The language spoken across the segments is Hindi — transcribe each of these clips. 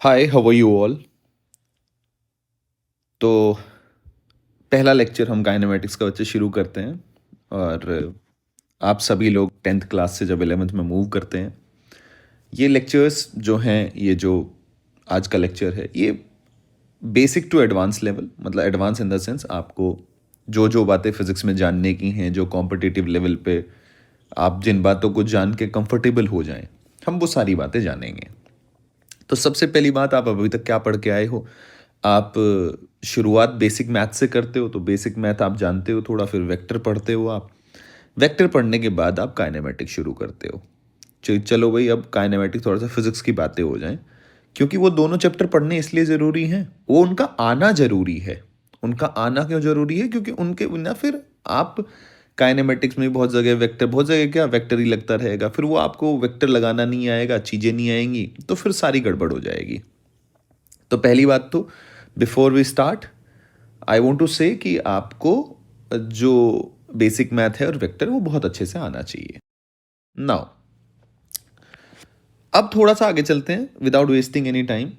Hi, how are you all? तो पहला लेक्चर हम काइनेमैटिक्स का बच्चे शुरू करते हैं और आप सभी लोग 10th क्लास से जब 11th में मूव करते हैं, ये लेक्चर्स जो हैं, ये जो आज का लेक्चर है, ये बेसिक टू एडवांस लेवल, मतलब एडवांस इन द सेंस आपको जो जो बातें फिजिक्स में जानने की हैं, जो कॉम्पिटिटिव लेवल पे आप जिन बातों को जान के कंफर्टेबल हो जाएं, हम वो सारी बातें जानेंगे। तो सबसे पहली बात, आप अभी तक क्या पढ़ के आए हो? आप शुरुआत बेसिक मैथ से करते हो, तो बेसिक मैथ आप जानते हो थोड़ा, फिर वेक्टर पढ़ते हो आप। वेक्टर पढ़ने के बाद आप काइनेमेटिक्स शुरू करते हो। चलो भाई, अब काइनेमेटिक्स थोड़ा सा फिजिक्स की बातें हो जाएं, क्योंकि वो दोनों चैप्टर पढ़ने इसलिए ज़रूरी हैं, वो उनका आना ज़रूरी है। उनका आना क्यों ज़रूरी है? क्योंकि उनके बिना फिर आप काइनेमेटिक्स में बहुत जगह वेक्टर, बहुत जगह क्या वेक्टर ही लगता रहेगा, फिर वो आपको वेक्टर लगाना नहीं आएगा, चीज़ें नहीं आएंगी, तो फिर सारी गड़बड़ हो जाएगी। तो पहली बात तो, before we start, I want to say कि आपको जो बेसिक मैथ है और वेक्टर, वो बहुत अच्छे से आना चाहिए। नाउ अब थोड़ा सा आगे चलते हैं without wasting any time.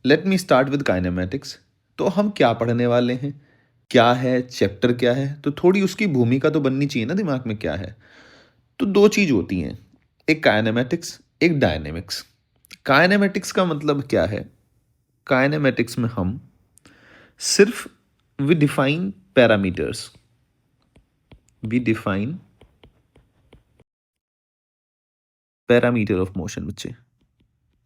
Let me start with kinematics. तो हम क्या पढ़ने वाले हैं, क्या है चैप्टर, क्या है, तो थोड़ी उसकी भूमिका तो बननी चाहिए ना दिमाग में, क्या है। तो दो चीज होती हैं, एक काइनेमेटिक्स, एक डायनेमिक्स। काइनेमेटिक्स का मतलब क्या है? काइनेमेटिक्स में हम सिर्फ we define parameters, we define parameter of motion. बच्चे,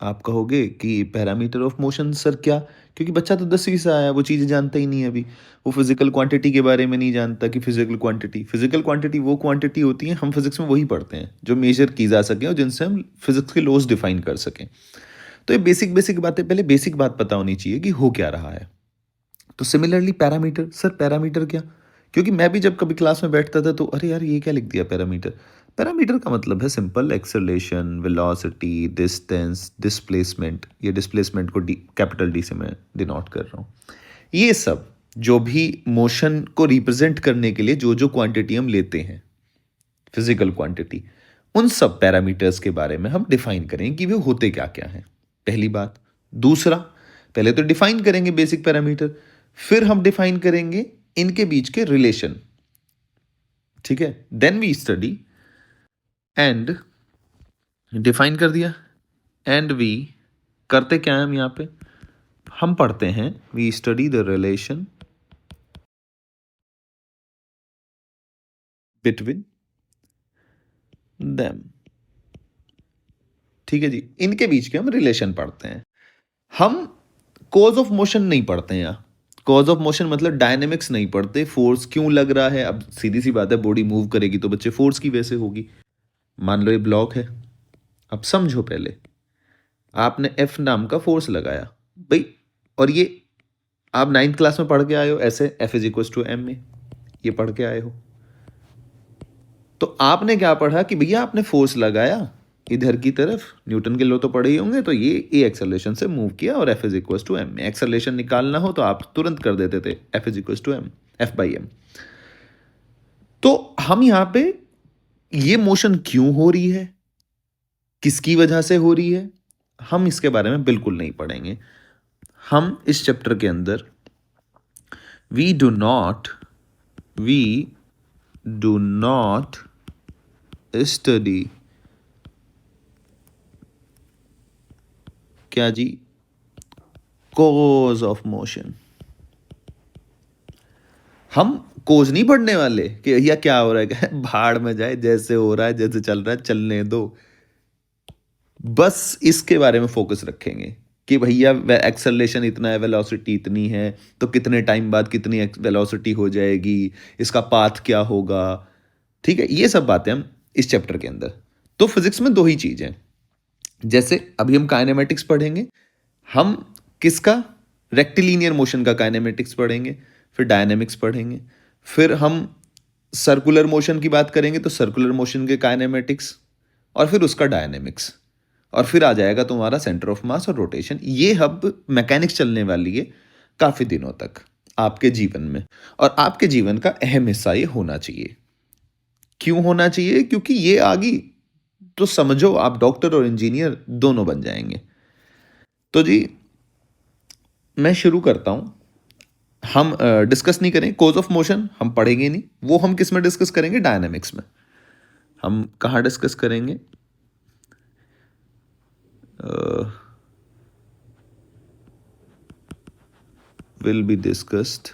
आप कहोगे कि पैरामीटर ऑफ मोशन सर क्या? क्योंकि बच्चा तो 10वीं से आया, वो चीज़ें जानता ही नहीं है अभी। वो फिजिकल क्वांटिटी के बारे में नहीं जानता कि फिजिकल क्वांटिटी वो क्वांटिटी होती है, हम फिजिक्स में वही पढ़ते हैं जो मेजर की जा सके और जिनसे हम फिजिक्स के लॉज डिफाइन कर सकें। तो ये बेसिक बेसिक बातें, पहले बेसिक बात पता होनी चाहिए कि हो क्या रहा है। तो सिमिलरली पैरामीटर, सर पैरामीटर क्या? क्योंकि मैं भी जब कभी क्लास में बैठता था तो अरे यार ये क्या लिख दिया पैरामीटर। पैरामीटर का मतलब है simple, acceleration, velocity, distance, displacement. ये डिस्प्लेसमेंट को कैपिटल डी से मैं डिनोट कर रहा हूँ। ये सब जो भी मोशन को रिप्रेजेंट करने के लिए जो जो क्वांटिटी हम लेते हैं, फिजिकल क्वांटिटी, उन सब पैरामीटर्स के बारे में हम डिफाइन करेंगे कि वे होते क्या क्या हैं। पहली बात। दूसरा, पहले तो डिफाइन करेंगे बेसिक पैरामीटर, फिर हम डिफाइन करेंगे इनके बीच के रिलेशन। ठीक है, then we study and, define कर दिया, एंड वी करते क्या है हम यहां पे? हम पढ़ते हैं, we study the relation between them. ठीक है जी, इनके बीच के हम रिलेशन पढ़ते हैं। हम कॉज ऑफ मोशन नहीं पढ़ते हैं यहाँ। कॉज ऑफ मोशन मतलब डायनेमिक्स नहीं पढ़ते, फोर्स क्यों लग रहा है। अब सीधी सी बात है, बॉडी मूव करेगी तो बच्चे फोर्स की वजह से होगी। मान लो ये ब्लॉक है, अब समझो पहले, आपने एफ नाम का फोर्स लगाया भाई, और ये आप 9th क्लास में पढ़ के आए हो, ऐसे F is equal to M में, ये पढ़ के आए हो। तो आपने क्या पढ़ा कि भैया आपने फोर्स लगाया इधर की तरफ, न्यूटन के लॉ तो पढ़े ही होंगे, तो ये ए एक्सेलरेशन से मूव किया और F is equal to M में। एक्सेलरेशन निकालना हो तो आप तुरंत कर देते थे, F is equal to M, F by M. तो हम यहां पे ये मोशन क्यों हो रही है, किसकी वजह से हो रही है, हम इसके बारे में बिल्कुल नहीं पढ़ेंगे। हम इस चैप्टर के अंदर वी डू नॉट स्टडी, क्या जी? Cause of motion. हम कोज नहीं पढ़ने वाले कि भैया क्या हो रहा है, भाड़ में जाए, जैसे हो रहा है, जैसे चल रहा है चलने दो। बस इसके बारे में फोकस रखेंगे कि भैया एक्सेलरेशन इतना है, वेलोसिटी इतनी है, तो कितने टाइम बाद कितनी वेलोसिटी हो जाएगी, इसका पाथ क्या होगा। ठीक है, ये सब बातें हम इस चैप्टर के अंदर। तो फिजिक्स में दो ही चीज हैं, जैसे अभी हम काइनेमेटिक्स पढ़ेंगे, हम किसका? रेक्टिलिनियर मोशन का काइनेमेटिक्स पढ़ेंगे, फिर डायनेमिक्स पढ़ेंगे, फिर हम सर्कुलर मोशन की बात करेंगे तो सर्कुलर मोशन के काइनेमेटिक्स, और फिर उसका डायनेमिक्स, और फिर आ जाएगा तुम्हारा सेंटर ऑफ मास और रोटेशन। ये हब मैकेनिक्स चलने वाली है काफी दिनों तक आपके जीवन में, और आपके जीवन का अहम हिस्सा ये होना चाहिए। क्यों होना चाहिए? क्योंकि ये आ गई तो समझो आप डॉक्टर और इंजीनियर दोनों बन जाएंगे। तो जी, मैं शुरू करता हूँ। हम डिस्कस नहीं करें कॉज ऑफ मोशन, हम पढ़ेंगे नहीं वो। हम किस में डिस्कस करेंगे? डायनेमिक्स में। हम कहाँ डिस्कस करेंगे? Will be discussed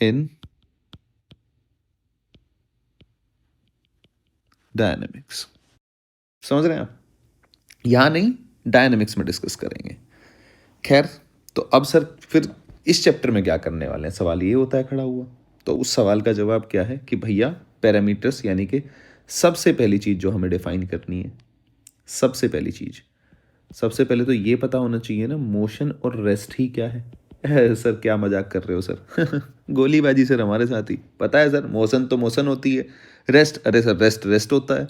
in dynamics. समझ रहे हैं आप? यहाँ नहीं, डायनेमिक्स में डिस्कस करेंगे। खैर, तो अब सर फिर इस चैप्टर में क्या करने वाले हैं? सवाल ये होता है खड़ा हुआ। तो उस सवाल का जवाब क्या है कि भैया पैरामीटर्स, यानी कि सबसे पहली चीज़ जो हमें डिफाइन करनी है, सबसे पहली चीज़, सबसे पहले तो ये पता होना चाहिए ना, मोशन और रेस्ट ही क्या है। सर क्या मजाक कर रहे हो सर? गोलीबाजी सर हमारे साथ ही। पता है सर, मोशन तो मोशन होती है, रेस्ट, अरे सर रेस्ट रेस्ट होता है।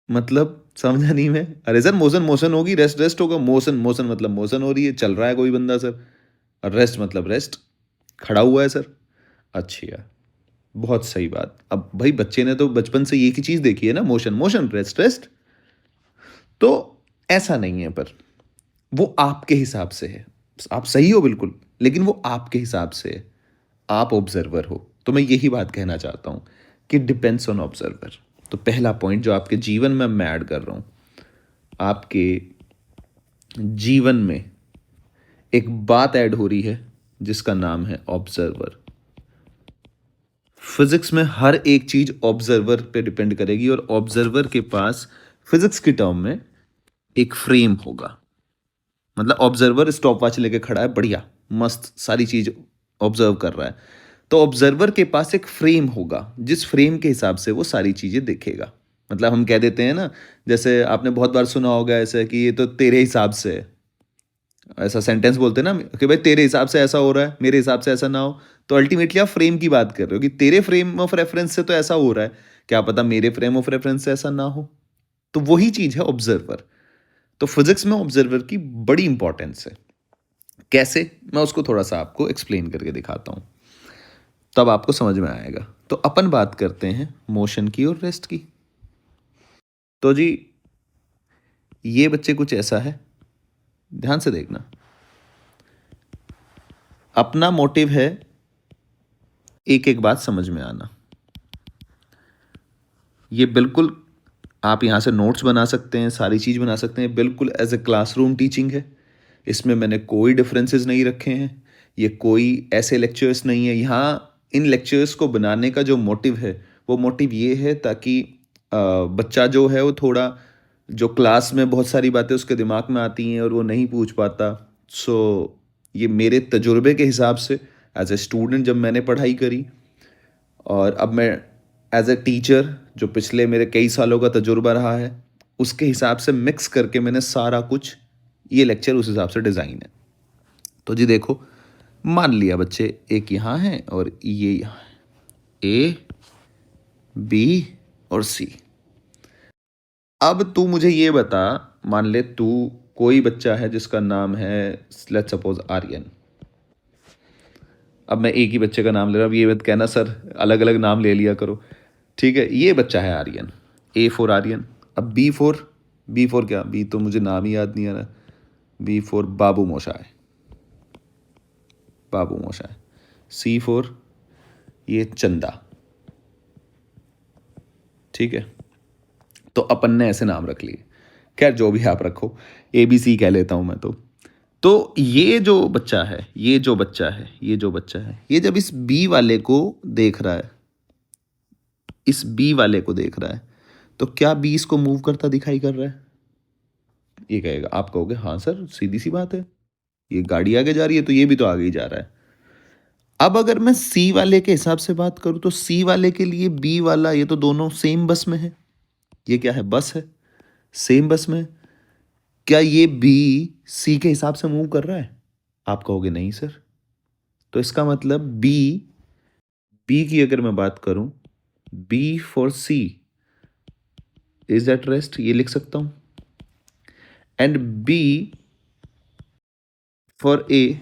मतलब समझा नहीं मैं। अरे सर मोशन मोशन होगी, रेस्ट रेस्ट होगा। मोशन मोशन मतलब मोशन हो रही है, चल रहा है कोई बंदा सर। और रेस्ट मतलब रेस्ट, खड़ा हुआ है सर। अच्छा यार, बहुत सही बात। अब भाई बच्चे ने तो बचपन से एक ही चीज़ देखी है ना, मोशन मोशन रेस्ट रेस्ट। तो ऐसा नहीं है, पर वो आपके हिसाब से है। आप सही हो बिल्कुल, लेकिन वो आपके हिसाब से है। आप ऑब्जर्वर हो। तो मैं यही बात कहना चाहता हूँ कि डिपेंड्स ऑन ऑब्जर्वर। तो पहला पॉइंट जो आपके जीवन में मैं ऐड कर रहा हूँ, आपके जीवन में एक बात ऐड हो रही है जिसका नाम है ऑब्जर्वर। फिजिक्स में हर एक चीज ऑब्जर्वर पे डिपेंड करेगी, और ऑब्जर्वर के पास फिजिक्स की टर्म में एक फ्रेम होगा। मतलब ऑब्जर्वर स्टॉप वॉच लेके खड़ा है, बढ़िया मस्त सारी चीज ऑब्जर्व कर रहा है। तो ऑब्जर्वर के पास एक फ्रेम होगा, जिस फ्रेम के हिसाब से वो सारी चीजें देखेगा। मतलब हम कह देते हैं ना, जैसे आपने बहुत बार सुना होगा ऐसे कि ये तो तेरे हिसाब से है। ऐसा सेंटेंस बोलते हैं ना कि भाई तेरे हिसाब से ऐसा हो रहा है, मेरे हिसाब से ऐसा ना हो। तो अल्टीमेटली आप फ्रेम की बात कर रहे हो कि तेरे फ्रेम ऑफ रेफरेंस से तो ऐसा हो रहा है, क्या पता मेरे फ्रेम ऑफ रेफरेंस से ऐसा ना हो। तो वही चीज है ऑब्जर्वर। तो फिजिक्स में ऑब्जर्वर की बड़ी इंपॉर्टेंस है। कैसे, मैं उसको थोड़ा सा आपको एक्सप्लेन करके दिखाता हूँ, तब आपको समझ में आएगा। तो अपन बात करते हैं मोशन की और रेस्ट की। तो जी, ये बच्चे कुछ ऐसा है, ध्यान से देखना। अपना मोटिव है एक एक बात समझ में आना। ये बिल्कुल आप यहाँ से नोट्स बना सकते हैं, सारी चीज़ बना सकते हैं, बिल्कुल एज ए क्लासरूम टीचिंग है। इसमें मैंने कोई डिफरेंसेस नहीं रखे हैं। ये कोई ऐसे लेक्चर्स नहीं है। यहाँ इन लेक्चर्स को बनाने का जो मोटिव है, वो मोटिव ये है ताकि बच्चा जो है वो थोड़ा, जो क्लास में बहुत सारी बातें उसके दिमाग में आती हैं और वो नहीं पूछ पाता। सो ये मेरे तजुर्बे के हिसाब से, एज ए स्टूडेंट जब मैंने पढ़ाई करी, और अब मैं एज ए टीचर जो पिछले मेरे कई सालों का तजुर्बा रहा है, उसके हिसाब से मिक्स करके मैंने सारा कुछ, ये लेक्चर उस हिसाब से डिज़ाइन है। तो जी देखो, मान लिया बच्चे एक यहाँ है और ये यहाँ है, ए बी और सी। अब तू मुझे ये बता, मान ले तू, कोई बच्चा है जिसका नाम है, लेट्स सपोज आर्यन। अब मैं एक ही बच्चे का नाम ले रहा हूँ, अब ये मत कहना सर अलग अलग नाम ले लिया करो। ठीक है, ये बच्चा है आर्यन, ए फॉर आर्यन। अब बी फोर, बी फोर क्या, बी तो मुझे नाम ही याद नहीं आ रहा। B for Babu Moshai, Babu Moshai. C for ये चंदा। ठीक है, तो अपन ने ऐसे नाम रख लिए। खैर जो भी आप रखो, ए बी सी कह लेता हूं मैं तो ये जो बच्चा है, ये जो बच्चा है, ये जो बच्चा है, ये जब इस बी वाले को देख रहा है, इस बी वाले को देख रहा है, तो क्या बी इसको मूव करता दिखाई कर रहा है? ये कहेगा, आप कहोगे हाँ सर सीधी सी बात है, ये गाड़ी आगे जा रही है तो ये भी तो आगे ही जा रहा है। अब अगर मैं सी वाले के हिसाब से बात करूं, तो सी वाले के लिए बी वाला, ये तो दोनों सेम बस में है। ये क्या है? बस है, सेम बस में है। क्या ये बी सी के हिसाब से मूव कर रहा है? आप कहोगे नहीं सर। तो इसका मतलब बी, बी की अगर मैं बात करूं, B for C is at rest, ये लिख सकता हूं। And B for A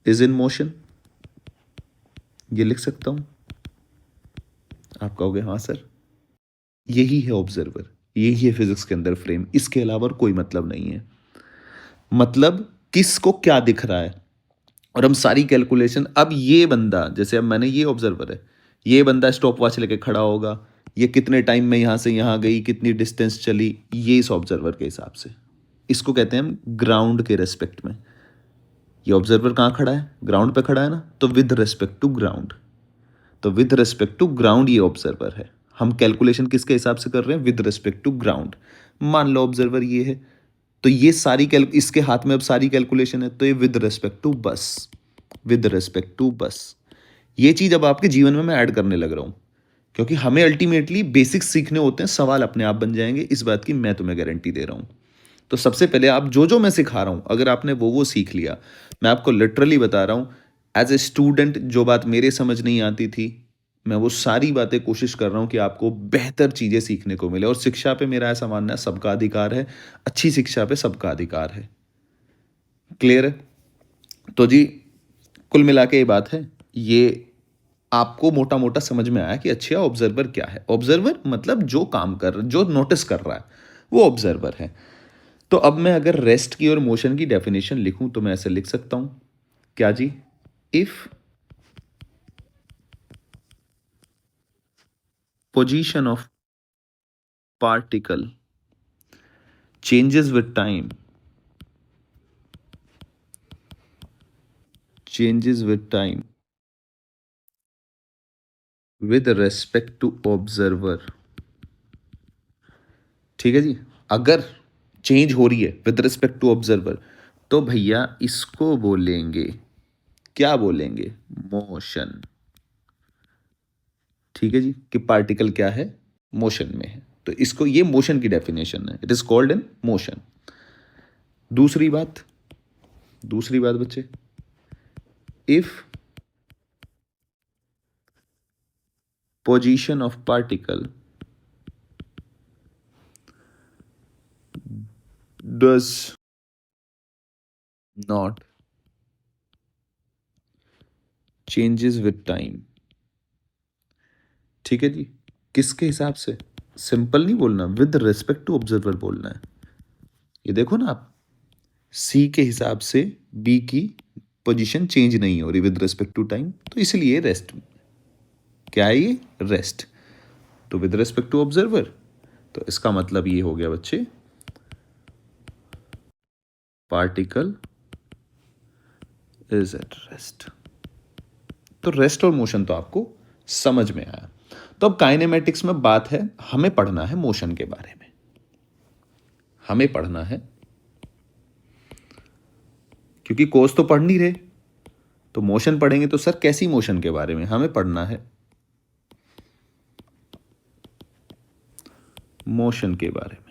is in motion, ये लिख सकता हूं। आप कहोगे हाँ सर। यही है ऑब्जर्वर, यही है फिजिक्स के अंदर फ्रेम, इसके अलावा और कोई मतलब नहीं है। मतलब किसको क्या दिख रहा है, और हम सारी कैलकुलेशन, अब ये बंदा, जैसे अब मैंने, ये ऑब्जर्वर है, ये बंदा स्टॉप वॉच लेके खड़ा होगा, ये कितने टाइम में यहाँ से यहाँ गई, कितनी डिस्टेंस चली, ये इस ऑब्जर्वर के हिसाब से। इसको कहते हैं हम ग्राउंड के रेस्पेक्ट में। ये ऑब्जर्वर कहाँ खड़ा है, ग्राउंड पे खड़ा है ना, तो विद रेस्पेक्ट टू ग्राउंड, तो विद रिस्पेक्ट टू ग्राउंड ये ऑब्जर्वर है। हम कैलकुलेशन किसके हिसाब से कर रहे हैं, विद रिस्पेक्ट टू ग्राउंड। मान लो ऑब्जर्वर ये है, तो ये सारी कैल इसके हाथ में अब सारी कैलकुलेशन है, तो ये विद रिस्पेक्ट टू बस, विद रिस्पेक्ट टू बस। ये चीज अब आपके जीवन में मैं ऐड करने लग रहा हूं, क्योंकि हमें अल्टीमेटली बेसिक्स सीखने होते हैं, सवाल अपने आप बन जाएंगे, इस बात की मैं तुम्हें गारंटी दे रहा हूं। तो सबसे पहले आप जो जो मैं सिखा रहा हूं, अगर आपने वो सीख लिया, मैं आपको लिटरली बता रहा हूं, एज ए स्टूडेंट जो बात मेरे समझ नहीं आती थी, मैं वो सारी बातें कोशिश कर रहा हूं कि आपको बेहतर चीज़ें सीखने को मिले। और शिक्षा पे मेरा ऐसा मानना है, सबका अधिकार है, अच्छी शिक्षा पे सबका अधिकार है। क्लियर है? तो जी, कुल मिला के ये बात है, ये आपको मोटा मोटा समझ में आया कि अच्छा ऑब्जर्वर क्या है। ऑब्जर्वर मतलब जो काम कर, जो नोटिस कर रहा है, वो ऑब्जर्वर है। तो अब मैं अगर रेस्ट की और मोशन की डेफिनेशन लिखूं तो मैं ऐसे लिख सकता हूं, क्या जी, if position of particle changes with time, changes with time with respect to observer। ठीक है जी, अगर चेंज हो रही है विद रिस्पेक्ट टू ऑब्जर्वर, तो भैया इसको बोलेंगे, क्या बोलेंगे, मोशन। ठीक है जी, कि पार्टिकल क्या है, मोशन में है, तो इसको, ये मोशन की डेफिनेशन है, it is called in motion. दूसरी बात, दूसरी बात बच्चे, if position of particle does not changes with time। ठीक है जी, किसके हिसाब से, सिंपल नहीं बोलना, विद रिस्पेक्ट टू ऑब्जर्वर बोलना है। ये देखो ना आप, सी के हिसाब से बी की पोजीशन चेंज नहीं हो रही विद रिस्पेक्ट टू टाइम, तो इसलिए रेस्ट। क्या है ये, रेस्ट। तो विद रिस्पेक्ट टू ऑब्जर्वर, तो इसका मतलब ये हो गया बच्चे, पार्टिकल इज एट रेस्ट। तो रेस्ट और मोशन तो आपको समझ में आया। तो अब काइनेमेटिक्स में बात है, हमें पढ़ना है मोशन के बारे में, हमें पढ़ना है, क्योंकि कोर्स तो पढ़ नहीं रहे, तो मोशन पढ़ेंगे तो सर कैसी मोशन के बारे में हमें पढ़ना है, मोशन के बारे में।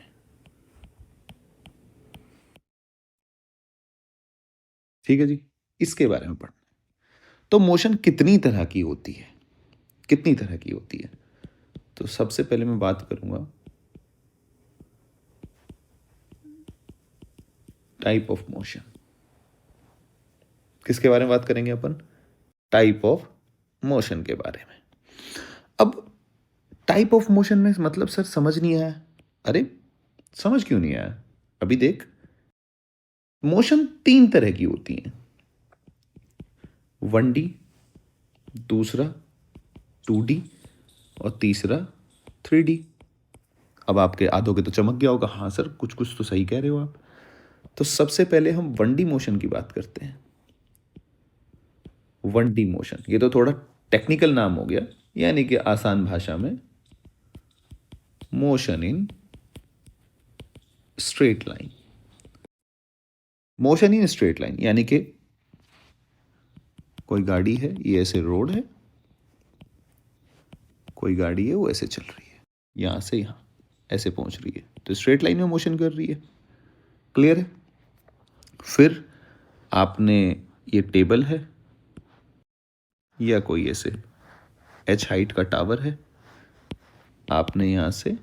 ठीक है जी, इसके बारे में पढ़ना। तो मोशन कितनी तरह की होती है, कितनी तरह की होती है, तो सबसे पहले मैं बात करूंगा टाइप ऑफ मोशन। किसके बारे में बात करेंगे अपन, टाइप ऑफ मोशन के बारे में। अब टाइप ऑफ मोशन में मतलब सर समझ नहीं आया, अरे समझ क्यों नहीं आया, अभी देख, मोशन तीन तरह की होती हैं, 1D, दूसरा 2D, और तीसरा 3D। अब आपके आधों के तो चमक गया होगा, हाँ सर कुछ कुछ तो सही कह रहे हो आप। तो सबसे पहले हम 1D मोशन की बात करते हैं। 1D मोशन, ये तो थोड़ा टेक्निकल नाम हो गया, यानी कि आसान भाषा में motion in straight line. Motion in straight line यानी कि कोई गाड़ी है, ये ऐसे रोड है, कोई गाड़ी है वो ऐसे चल रही है, यहां से यहां ऐसे पहुंच रही है, तो स्ट्रेट लाइन में मोशन कर रही है। क्लियर है? फिर आपने, ये टेबल है या कोई ऐसे h हाइट का टावर है, आपने यहाँ से,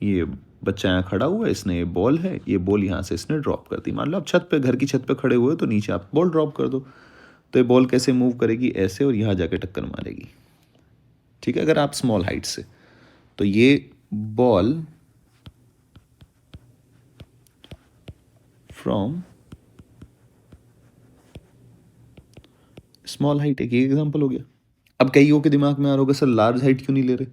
ये बच्चा यहाँ खड़ा हुआ है, इसने ये बॉल है, ये बॉल यहाँ से इसने ड्रॉप कर दी। मान लो आप छत पे, घर की छत पे खड़े हुए तो नीचे आप बॉल ड्रॉप कर दो, तो ये बॉल कैसे मूव करेगी, ऐसे, और यहाँ जाके टक्कर मारेगी। ठीक है, अगर आप स्मॉल हाइट से, तो ये बॉल फ्रॉम स्मॉल हाइट, एक एग्जांपल हो गया। अब कईयों के दिमाग में आ रहा होगा सर लार्ज हाइट क्यों नहीं ले रहे,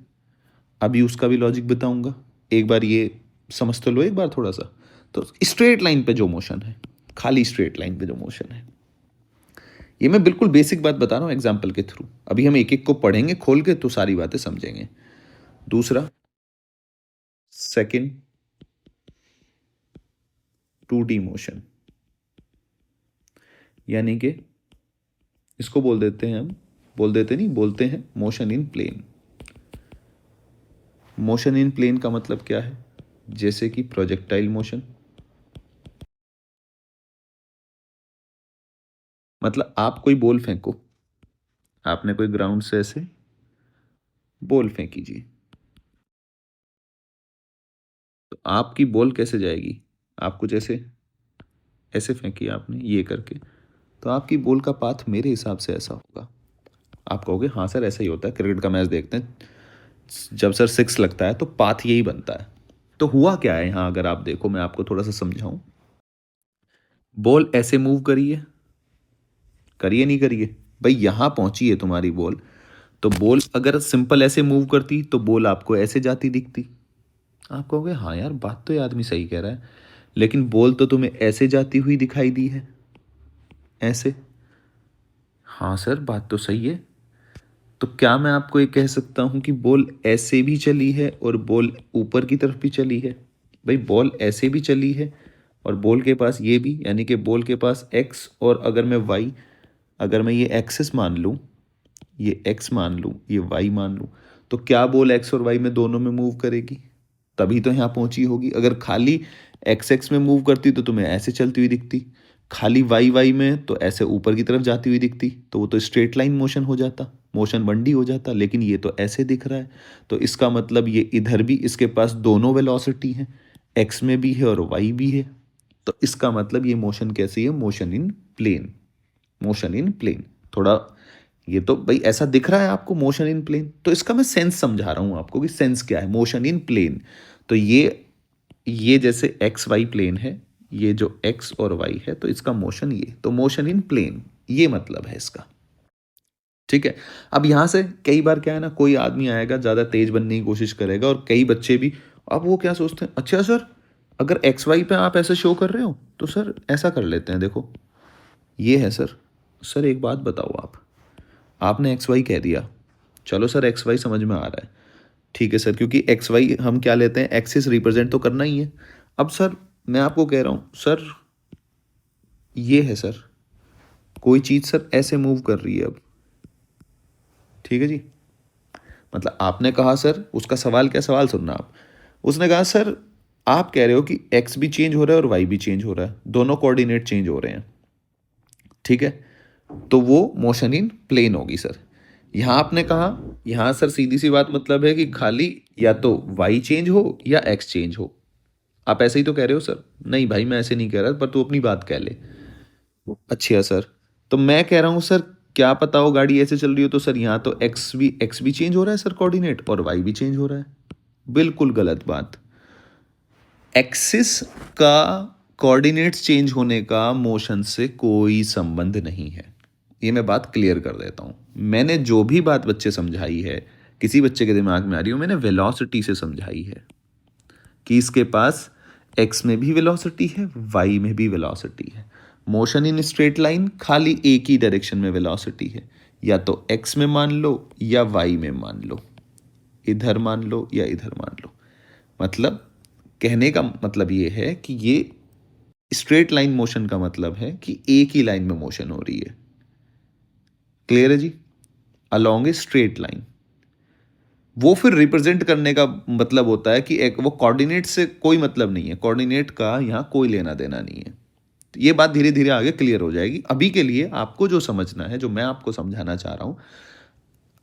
अभी उसका भी लॉजिक बताऊंगा। एक बार ये समझ तो लो एक बार थोड़ा सा। तो स्ट्रेट लाइन पे जो मोशन है, खाली स्ट्रेट लाइन पे जो मोशन है, ये मैं बिल्कुल बेसिक बात बता रहा हूँ एग्जाम्पल के थ्रू। अभी हम एक एक को पढ़ेंगे खोल के तो सारी बातें समझेंगे। दूसरा, सेकंड 2D मोशन, यानी कि इसको बोल देते हैं हम, बोल देते नहीं, बोलते हैं motion in plane. Motion in plane का मतलब क्या है? जैसे कि प्रोजेक्टाइल मोशन, मतलब आप कोई बॉल फेंको, आपने कोई ग्राउंड से ऐसे बॉल फेंकी जी, तो आपकी बॉल कैसे जाएगी? आप कुछ ऐसे ऐसे फेंकी आपने ये करके, तो आपकी बॉल का पाथ मेरे हिसाब से ऐसा होगा। आप कहोगे हाँ सर ऐसा ही होता है, क्रिकेट का मैच देखते हैं, जब सर सिक्स लगता है तो पाथ यही बनता है। तो हुआ क्या है यहाँ, अगर आप देखो मैं आपको थोड़ा सा समझाऊं। बॉल ऐसे मूव करिए, करिए नहीं करिए, भाई यहाँ पहुंची है तुम्हारी बॉल, तो बॉल अगर सिंपल ऐसे मूव करती तो बॉल आपको ऐसे जाती दिखती। आप कहोगे हाँ यार बात तो ये आदमी सही कह रहा है, लेकिन बॉल तो तुम्हें ऐसे जाती हुई दिखाई दी है, ऐसे। हाँ सर बात तो सही है, तो क्या मैं आपको ये कह सकता हूँ कि बॉल ऐसे भी चली है और बॉल ऊपर की तरफ भी चली है? भाई बॉल ऐसे भी चली है और बॉल के पास ये भी, यानी कि बॉल के पास एक्स और अगर मैं वाई, अगर मैं ये एक्सिस मान लूँ, ये एक्स मान लूँ, ये वाई मान लूँ, तो क्या बॉल एक्स और वाई में दोनों में मूव करेगी? तभी तो यहाँ पहुंची होगी। अगर खाली एक्स एक्स में मूव करती तो तुम्हें ऐसे चलती हुई दिखती, खाली वाई वाई में तो ऐसे ऊपर की तरफ जाती हुई दिखती, तो वो तो स्ट्रेट लाइन मोशन हो जाता, मोशन 1D हो जाता। लेकिन ये तो ऐसे दिख रहा है, तो इसका मतलब ये इधर भी इसके पास दोनों वेलोसिटी हैं, एक्स में भी है और वाई भी है। तो इसका मतलब ये मोशन कैसी है? Motion in plane, motion in plane. थोड़ा ये तो भाई ऐसा दिख रहा है आपको मोशन इन प्लेन, तो इसका मैं सेंस समझा रहा हूं आपको कि सेंस क्या है मोशन इन प्लेन। तो ये जैसे एक्स वाई प्लेन है, ये जो एक्स और वाई है, तो इसका मोशन ये, तो मोशन इन प्लेन, ये मतलब है इसका। ठीक है। अब यहां से कई बार क्या है ना, कोई आदमी आएगा ज्यादा तेज बनने की कोशिश करेगा और कई बच्चे भी, अब वो क्या सोचते हैं, अच्छा सर अगर एक्स वाई पे आप ऐसे शो कर रहे हो तो सर ऐसा कर लेते हैं, देखो ये है सर। सर एक बात बताओ, आप आपने एक्स वाई कह दिया, चलो सर एक्स वाई समझ में आ रहा है, ठीक है सर, क्योंकि एक्स वाई हम क्या लेते हैं, एक्सिस रिप्रेजेंट तो करना ही है। अब सर मैं आपको कह रहा हूँ सर, ये है सर, कोई चीज़ सर ऐसे मूव कर रही है अब, ठीक है जी। मतलब आपने कहा सर, उसका सवाल क्या, सवाल सुनना आप। उसने कहा सर आप कह रहे हो कि एक्स भी चेंज हो रहा है और वाई भी चेंज हो रहा है, दोनों कोऑर्डिनेट चेंज हो रहे हैं, ठीक है, तो वो मोशन इन प्लेन होगी सर। यहां आपने कहा, यहां सर सीधी सी बात मतलब है कि खाली या तो वाई चेंज हो या एक्स चेंज हो। आप ऐसे ही तो कह रहे हो सर। नहीं भाई मैं ऐसे नहीं कह रहा, पर तू अपनी बात कह ले। अच्छा सर, तो मैं कह रहा हूँ सर, क्या पता हो गाड़ी ऐसे चल रही हो तो सर यहाँ तो एक्स भी चेंज हो रहा है सर कोऑर्डिनेट, और वाई भी चेंज हो रहा है। बिल्कुल गलत बात। एक्सिस का कोऑर्डिनेट्स चेंज होने का मोशन से कोई संबंध नहीं है। ये मैं बात क्लियर कर देता हूँ। मैंने जो भी बात बच्चे समझाई है, किसी बच्चे के दिमाग में आ रही हो, मैंने वेलोसिटी से समझाई है कि इसके पास एक्स में भी वेलोसिटी है, वाई में भी वेलोसिटी है। मोशन इन स्ट्रेट लाइन खाली एक ही डायरेक्शन में वेलोसिटी है, या तो एक्स में मान लो या वाई में मान लो, इधर मान लो या इधर मान लो। मतलब कहने का मतलब ये है कि ये स्ट्रेट लाइन मोशन का मतलब है कि एक ही लाइन में मोशन हो रही है। क्लियर है जी? Along a straight line. वो फिर रिप्रेजेंट करने का मतलब होता है कि एक वो कोऑर्डिनेट से कोई मतलब नहीं है, कोऑर्डिनेट का यहाँ कोई लेना देना नहीं है। तो ये बात धीरे धीरे आगे क्लियर हो जाएगी। अभी के लिए आपको जो समझना है, जो मैं आपको समझाना चाह रहा हूं,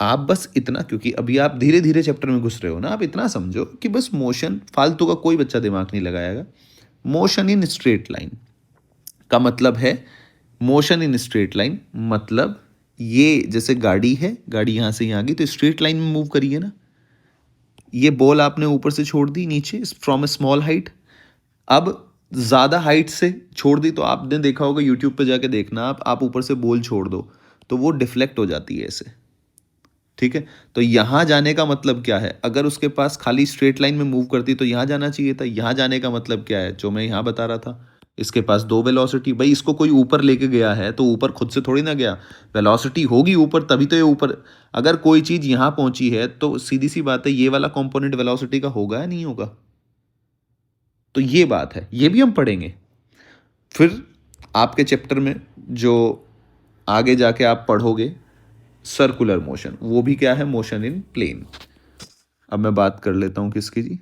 आप बस इतना, क्योंकि अभी आप धीरे धीरे चैप्टर में घुस रहे हो ना, आप इतना समझो कि बस मोशन, फालतू का कोई बच्चा दिमाग नहीं लगाएगा। मोशन इन स्ट्रेट लाइन का मतलब है, मोशन इन स्ट्रेट लाइन मतलब ये जैसे गाड़ी है, गाड़ी यहां से यहां गई तो स्ट्रेट लाइन में मूव करिए ना। ये बॉल आपने ऊपर से छोड़ दी नीचे फ्रॉम ए स्मॉल हाइट, अब ज़्यादा हाइट से छोड़ दी तो आपने देखा होगा, यूट्यूब पे जाके देखना आप ऊपर से बॉल छोड़ दो तो वो डिफ्लेक्ट हो जाती है ऐसे। ठीक है, तो यहाँ जाने का मतलब क्या है? अगर उसके पास खाली स्ट्रेट लाइन में मूव करती तो यहाँ जाना चाहिए था। यहाँ जाने का मतलब क्या है? जो मैं यहाँ बता रहा था, इसके पास दो वेलोसिटी, भाई इसको कोई ऊपर लेके गया है तो ऊपर खुद से थोड़ी ना गया, वेलोसिटी होगी ऊपर तभी तो ये ऊपर। अगर कोई चीज़ यहाँ पहुंची है तो सीधी सी बात है, ये वाला कंपोनेंट वेलोसिटी का होगा या नहीं होगा? तो ये बात है, ये भी हम पढ़ेंगे। फिर आपके चैप्टर में जो आगे जाके आप पढ़ोगे सर्कुलर मोशन, वो भी क्या है? Motion in plane. अब मैं बात कर लेता हूँ किसकी जी।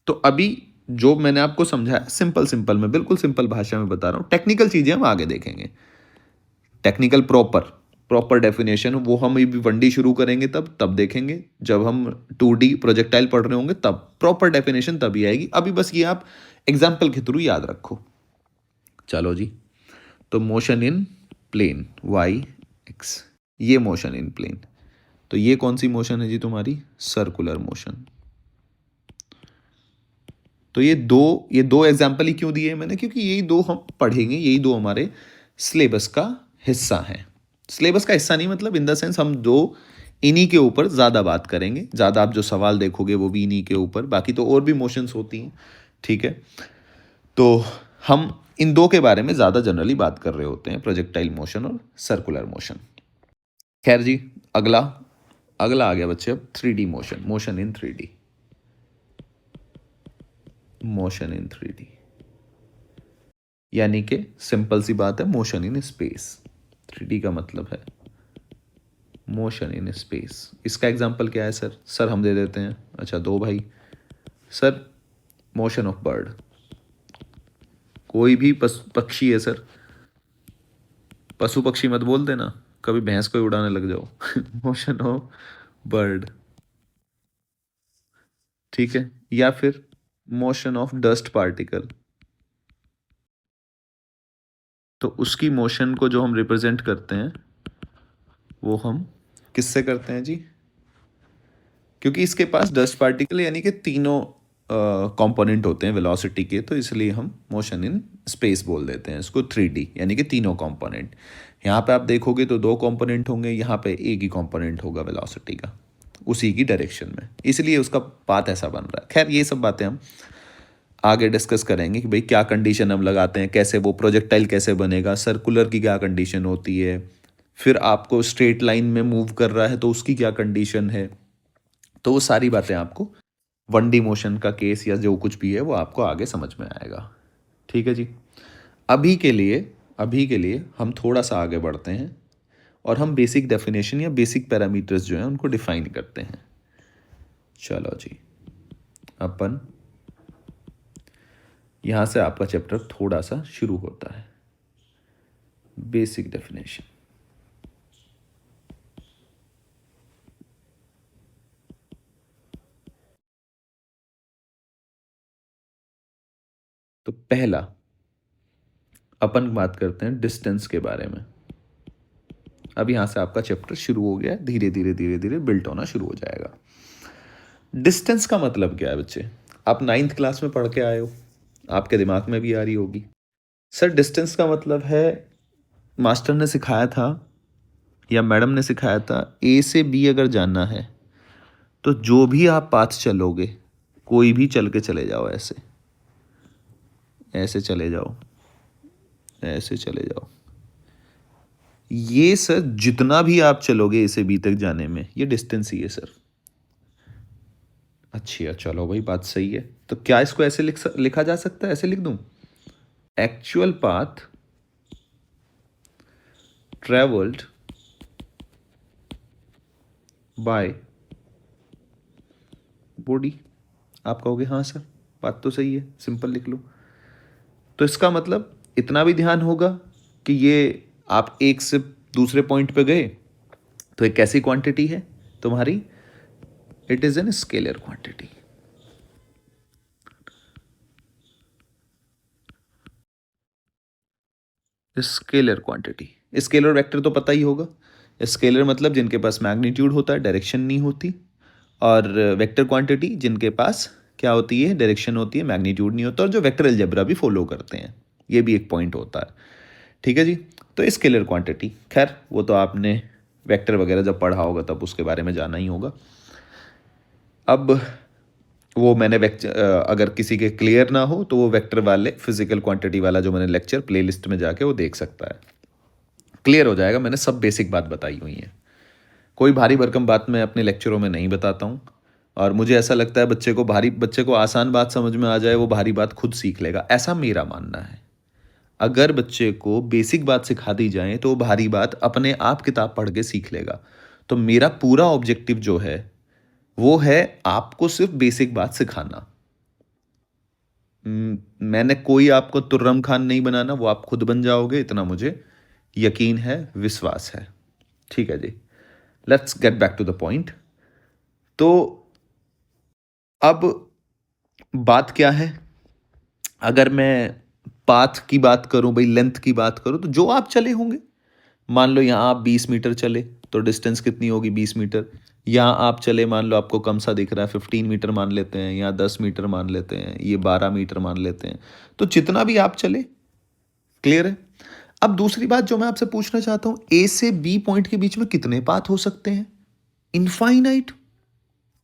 तो अभी जो मैंने आपको समझाया सिंपल सिंपल में, बिल्कुल सिंपल भाषा में बता रहा हूँ, टेक्निकल चीज़ें हम आगे देखेंगे। टेक्निकल प्रॉपर प्रॉपर डेफिनेशन वो हम अभी 1D शुरू करेंगे तब देखेंगे। जब हम 2D प्रोजेक्टाइल पढ़ रहे होंगे तब प्रॉपर डेफिनेशन तभी आएगी। अभी बस ये आप एग्जाम्पल के थ्रू याद रखो। चलो जी, तो motion in plane Y X, ये मोशन इन प्लेन। तो ये कौन सी मोशन है जी तुम्हारी? Circular motion. तो ये दो एग्जाम्पल ही क्यों दिए मैंने? क्योंकि यही दो हम पढ़ेंगे, यही दो हमारे सिलेबस का हिस्सा है। सिलेबस का हिस्सा नहीं मतलब इन द सेंस हम दो इन्हीं के ऊपर ज़्यादा बात करेंगे। ज़्यादा आप जो सवाल देखोगे वो भी इन्हीं के ऊपर, बाकी तो और भी मोशंस होती हैं। ठीक है, तो हम इन दो के बारे में ज़्यादा जनरली बात कर रहे होते हैं, प्रोजेक्टाइल मोशन और सर्कुलर मोशन। खैर जी, अगला अगला आ गया बच्चे अब 3D motion, motion in 3D। Motion in 3D यानी कि सिंपल सी बात है, मोशन इन स्पेस। 3D का मतलब है मोशन इन स्पेस। इसका एग्जांपल क्या है सर? सर हम दे देते हैं, अच्छा दो भाई, सर मोशन ऑफ बर्ड, कोई भी पक्षी है सर, पशु पक्षी मत बोल देना, कभी भैंस को ही उड़ाने लग जाओ। मोशन ऑफ बर्ड, ठीक है, या फिर मोशन ऑफ डस्ट पार्टिकल। तो उसकी मोशन को जो हम रिप्रेजेंट करते हैं वो हम किससे करते हैं जी? क्योंकि इसके पास डस्ट पार्टिकल यानी कि तीनों कंपोनेंट होते हैं वेलोसिटी के, तो इसलिए हम मोशन इन स्पेस बोल देते हैं इसको 3D यानी कि तीनों कंपोनेंट। यहाँ पे आप देखोगे तो दो कंपोनेंट होंगे, यहाँ पे एक ही कंपोनेंट होगा वेलोसिटी का, उसी की डायरेक्शन में, इसलिए उसका पाथ ऐसा बन रहा है। खैर ये सब बातें हम आगे डिस्कस करेंगे कि भाई क्या कंडीशन हम लगाते हैं, कैसे वो प्रोजेक्टाइल कैसे बनेगा, सर्कुलर की क्या कंडीशन होती है, फिर आपको स्ट्रेट लाइन में मूव कर रहा है तो उसकी क्या कंडीशन है। तो वो सारी बातें आपको 1D मोशन का केस या जो कुछ भी है वो आपको आगे समझ में आएगा। ठीक है जी, अभी के लिए हम थोड़ा सा आगे बढ़ते हैं और हम बेसिक डेफिनेशन या बेसिक पैरामीटर्स जो हैं उनको डिफाइन करते हैं। चलो जी, अपन यहाँ से आपका चैप्टर थोड़ा सा शुरू होता है, बेसिक डेफिनेशन। तो पहला अपन बात करते हैं डिस्टेंस के बारे में। अब यहाँ से आपका चैप्टर शुरू हो गया, धीरे धीरे धीरे धीरे बिल्ट होना शुरू हो जाएगा। डिस्टेंस का मतलब क्या है बच्चे? आप 9th क्लास में पढ़ के आए हो, आपके दिमाग में भी आ रही होगी। सर डिस्टेंस का मतलब है, मास्टर ने सिखाया था या मैडम ने सिखाया था, ए से बी अगर जाना है तो जो भी आप पाथ चलोगे, कोई भी चल के चले जाओ, ऐसे ऐसे चले जाओ, ऐसे चले जाओ, ये सर जितना भी आप चलोगे ए से बी तक जाने में, ये डिस्टेंस ही है सर। अच्छा चलो भाई, बात सही है। तो क्या इसको ऐसे लिखा जा सकता है? ऐसे लिख दूं, actual path travelled by body. आप कहोगे हाँ सर बात तो सही है, सिंपल लिख लो। तो इसका मतलब इतना भी ध्यान होगा कि ये आप एक से दूसरे पॉइंट पे गए तो एक कैसी क्वांटिटी है तुम्हारी? It is an scalar quantity. Scalar quantity, scalar vector तो पता ही होगा। स्केलर मतलब जिनके पास मैग्नीट्यूड होता है, डायरेक्शन नहीं होती, और वेक्टर क्वांटिटी जिनके पास क्या होती है, डायरेक्शन होती है, मैग्नीट्यूड नहीं होता, और जो वेक्टर अलजेब्रा भी फॉलो करते हैं, ये भी एक पॉइंट होता है। ठीक है जी। तो स्केलर क्वांटिटी, खैर वो तो आपने वेक्टर वगैरह जब पढ़ा होगा तब उसके बारे में जाना ही होगा। अब वो मैंने अगर किसी के क्लियर ना हो तो वो वेक्टर वाले फिजिकल क्वांटिटी वाला जो मैंने लेक्चर प्लेलिस्ट में जाके वो देख सकता है, क्लियर हो जाएगा। मैंने सब बेसिक बात बताई हुई है, कोई भारी भरकम बात मैं अपने लेक्चरों में नहीं बताता हूँ। और मुझे ऐसा लगता है बच्चे को आसान बात समझ में आ जाए, वो भारी बात खुद सीख लेगा, ऐसा मेरा मानना है। अगर बच्चे को बेसिक बात सिखा दी जाए तो वो भारी बात अपने आप किताब पढ़ के सीख लेगा। तो मेरा पूरा ऑब्जेक्टिव जो है वो है आपको सिर्फ बेसिक बात सिखाना। मैंने कोई आपको तुर्रम खान नहीं बनाना, वो आप खुद बन जाओगे, इतना मुझे यकीन है, विश्वास है। ठीक है जी, let's get back to the point. तो अब बात क्या है, अगर मैं पाथ की बात करूं भाई, लेंथ की बात करूं, तो जो आप चले होंगे, मान लो यहाँ आप 20 मीटर चले तो डिस्टेंस कितनी होगी, 20 मीटर। यहाँ आप चले, मान लो आपको कम सा दिख रहा है, 15 मीटर मान लेते हैं, या 10 मीटर मान लेते हैं, ये 12 मीटर मान लेते हैं। तो जितना भी आप चले, क्लियर है। अब दूसरी बात जो मैं आपसे पूछना चाहता हूं, ए से बी पॉइंट के बीच में कितने पाथ हो सकते हैं? इनफाइनाइट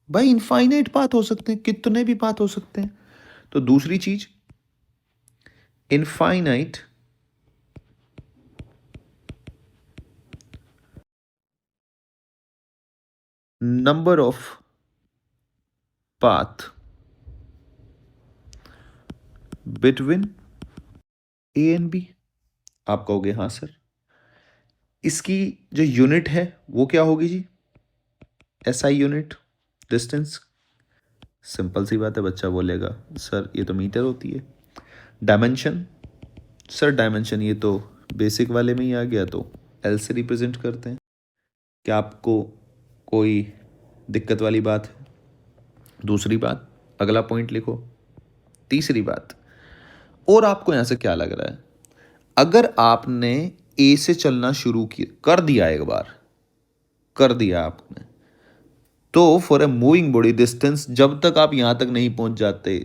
भाई, इनफाइनाइट पाथ हो सकते हैं, कितने भी पाथ हो सकते हैं। तो दूसरी चीज, infinite number of path between A and B. आप कहोगे हाँ सर, इसकी जो यूनिट है वो क्या होगी जी? SI unit, distance. सिंपल सी बात है, बच्चा बोलेगा सर ये तो मीटर होती है। डायमेंशन, सर डायमेंशन ये तो बेसिक वाले में ही आ गया, तो एल से रिप्रेजेंट करते हैं। क्या आपको कोई दिक्कत वाली बात है? दूसरी बात, अगला पॉइंट लिखो। तीसरी बात, और आपको यहां से क्या लग रहा है, अगर आपने ए से चलना शुरू किया, कर दिया, एक बार कर दिया आपने, तो for a moving body distance जब तक आप यहां तक नहीं पहुंच जाते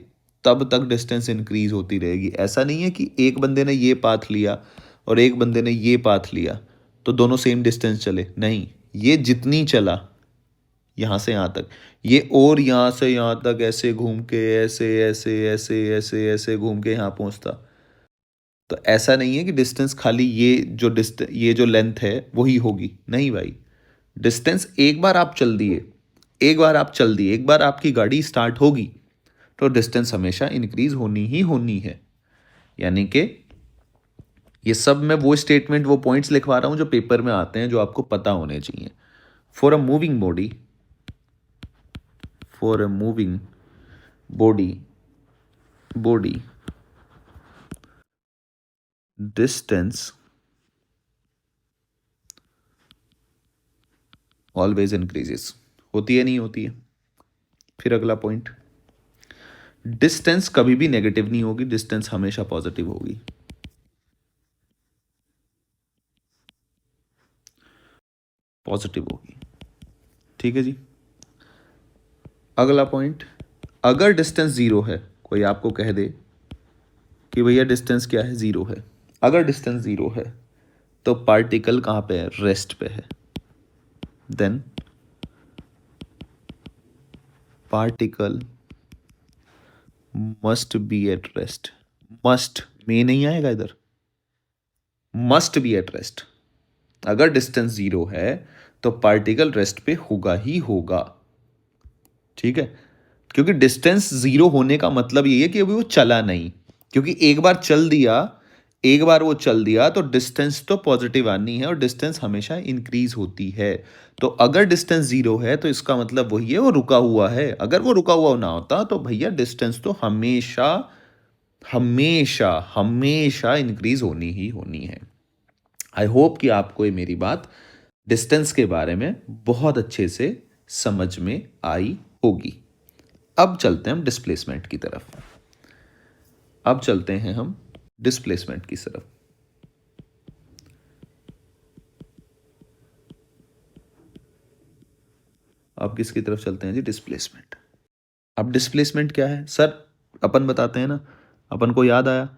तब तक डिस्टेंस इंक्रीज होती रहेगी। ऐसा नहीं है कि एक बंदे ने ये पाथ लिया और एक बंदे ने ये पाथ लिया तो दोनों सेम डिस्टेंस चले, नहीं। ये जितनी चला यहां से यहां तक, ये और यहां से यहां तक ऐसे घूम के, ऐसे ऐसे ऐसे ऐसे ऐसे घूम के यहां पहुंचता। तो ऐसा नहीं है कि डिस्टेंस खाली ये जो लेंथ है वही होगी, नहीं भाई। डिस्टेंस एक बार आप चल दिए, एक बार आप चल दिए, एक बार आपकी गाड़ी स्टार्ट होगी तो डिस्टेंस हमेशा इंक्रीज होनी ही होनी है। यानी कि ये सब मैं वो स्टेटमेंट, वो पॉइंट्स लिखवा रहा हूं जो पेपर में आते हैं, जो आपको पता होने चाहिए। For a moving body, for a moving body, body distance always increases. होती है, नहीं होती है? फिर अगला पॉइंट, डिस्टेंस कभी भी नेगेटिव नहीं होगी, डिस्टेंस हमेशा पॉजिटिव होगी। पॉजिटिव होगी। ठीक है जी। अगला पॉइंट, अगर डिस्टेंस जीरो है, कोई आपको कह दे कि भैया डिस्टेंस क्या है, जीरो है, अगर डिस्टेंस जीरो है तो पार्टिकल कहां पे है? रेस्ट पे है। Then particle must be at rest. Must में नहीं आएगा इधर, मस्ट बी एट रेस्ट। अगर डिस्टेंस जीरो है तो पार्टिकल रेस्ट पे होगा ही होगा। ठीक है, क्योंकि डिस्टेंस जीरो होने का मतलब ये है कि अभी वो चला नहीं, क्योंकि एक बार चल दिया, एक बार वो चल दिया तो डिस्टेंस तो पॉजिटिव आनी है, और डिस्टेंस हमेशा इंक्रीज होती है। तो अगर डिस्टेंस जीरो है तो इसका मतलब वही है, वो रुका हुआ है। अगर वो रुका हुआ ना होता तो भैया डिस्टेंस तो हमेशा हमेशा हमेशा इंक्रीज होनी ही होनी है। आई होप कि आपको ये मेरी बात डिस्टेंस के बारे में बहुत अच्छे से समझ में आई होगी। अब चलते हैं हम डिस्प्लेसमेंट की तरफ। अब चलते हैं हम डिस्प्लेसमेंट की तरफ। अब किसकी तरफ चलते हैं जी? डिस्प्लेसमेंट। अब डिस्प्लेसमेंट क्या है सर, अपन बताते हैं ना, अपन को याद आया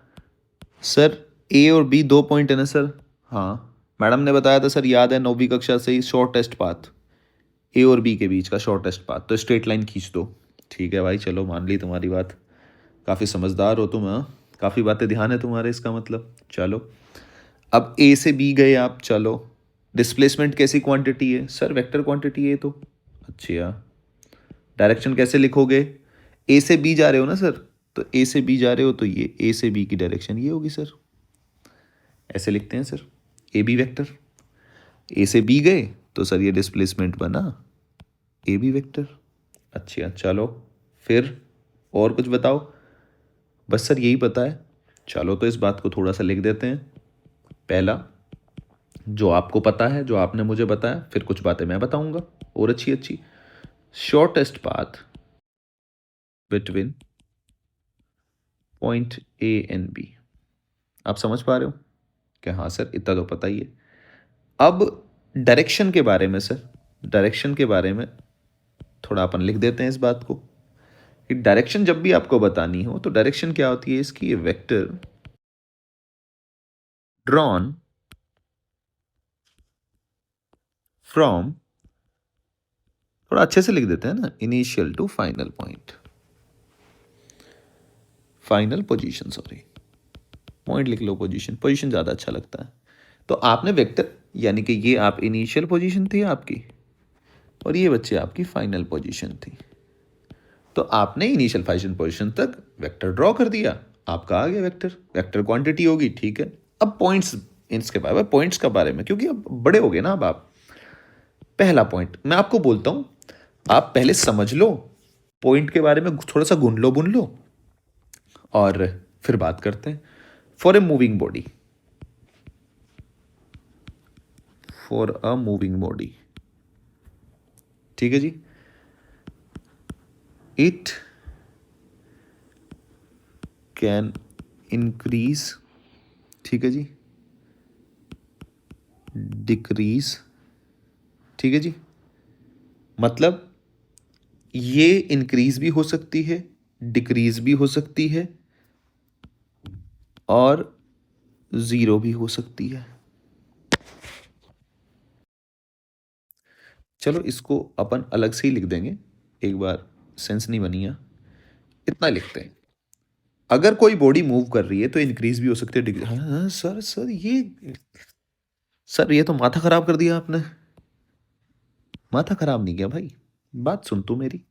सर, ए और बी 2 पॉइंट है ना सर। हाँ, मैडम ने बताया था सर, याद है 9वीं कक्षा से ही, शॉर्टेस्ट पाथ ए और बी के बीच का शॉर्टेस्ट पाथ, तो स्ट्रेट लाइन खींच दो। ठीक है भाई, चलो मान ली तुम्हारी बात, काफ़ी समझदार हो तुम, हाँ, काफ़ी बातें ध्यान है तुम्हारे, इसका मतलब चलो। अब ए से बी गए आप, चलो डिस्प्लेसमेंट कैसी क्वांटिटी है सर, वेक्टर क्वांटिटी है तो। अच्छा, डायरेक्शन कैसे लिखोगे, ए से बी जा रहे हो ना सर, तो ए से बी जा रहे हो तो ये ए से बी की डायरेक्शन ये होगी सर, ऐसे लिखते हैं सर, ए बी वेक्टर। ए से बी गए तो सर ये डिस्प्लेसमेंट बना ए बी वेक्टर। अच्छा चलो, फिर और कुछ बताओ। बस सर यही पता है। चलो तो इस बात को थोड़ा सा लिख देते हैं। पहला, जो आपको पता है, जो आपने मुझे बताया, फिर कुछ बातें मैं बताऊंगा और अच्छी अच्छी। Shortest path between point A and B, आप समझ पा रहे हो कि हाँ सर इतना तो पता ही है। अब डायरेक्शन के बारे में सर, डायरेक्शन के बारे में थोड़ा अपन लिख देते हैं इस बात को कि डायरेक्शन जब भी आपको बतानी हो तो डायरेक्शन क्या होती है इसकी, वेक्टर ड्रॉन फ्रॉम, थोड़ा अच्छे से लिख देते हैं ना, initial to final point, final position, sorry point लिख लो, पोजीशन, पोजीशन ज़्यादा अच्छा लगता है। तो आपने वेक्टर, यानी कि ये आप इनिशियल पोजीशन थी आपकी और ये बच्चे आपकी फाइनल पोजीशन थी, तो आपने इनिशियल फाइनल पोजीशन तक वेक्टर ड्रॉ कर दिया, आपका आ गया वेक्टर, वेक्टर क्वांटिटी होगी। ठीक है, अब पॉइंट्स, इसके बारे में, पॉइंट्स का बारे में, क्योंकि अब बड़े हो गए ना अब आप। पहला पॉइंट मैं आपको बोलता हूं, आप पहले समझ लो, पॉइंट के बारे में थोड़ा सा गुन लो बुन लो, और फिर बात करते हैं। For a moving body, for a moving body, ठीक है जी, इट कैन इंक्रीज, ठीक है जी, डिक्रीज, ठीक है जी, मतलब ये इंक्रीज भी हो सकती है, डिक्रीज भी हो सकती है, और जीरो भी हो सकती है। चलो इसको अपन अलग से ही लिख देंगे, एक बार सेंस नहीं बनी है, इतना लिखते हैं। अगर कोई बॉडी मूव कर रही है तो इंक्रीज भी हो सकती है, डिक्रीज, हाँ हाँ सर, सर ये तो माथा खराब कर दिया आपने। माथा खराब नहीं किया भाई, बात सुन तू मेरी।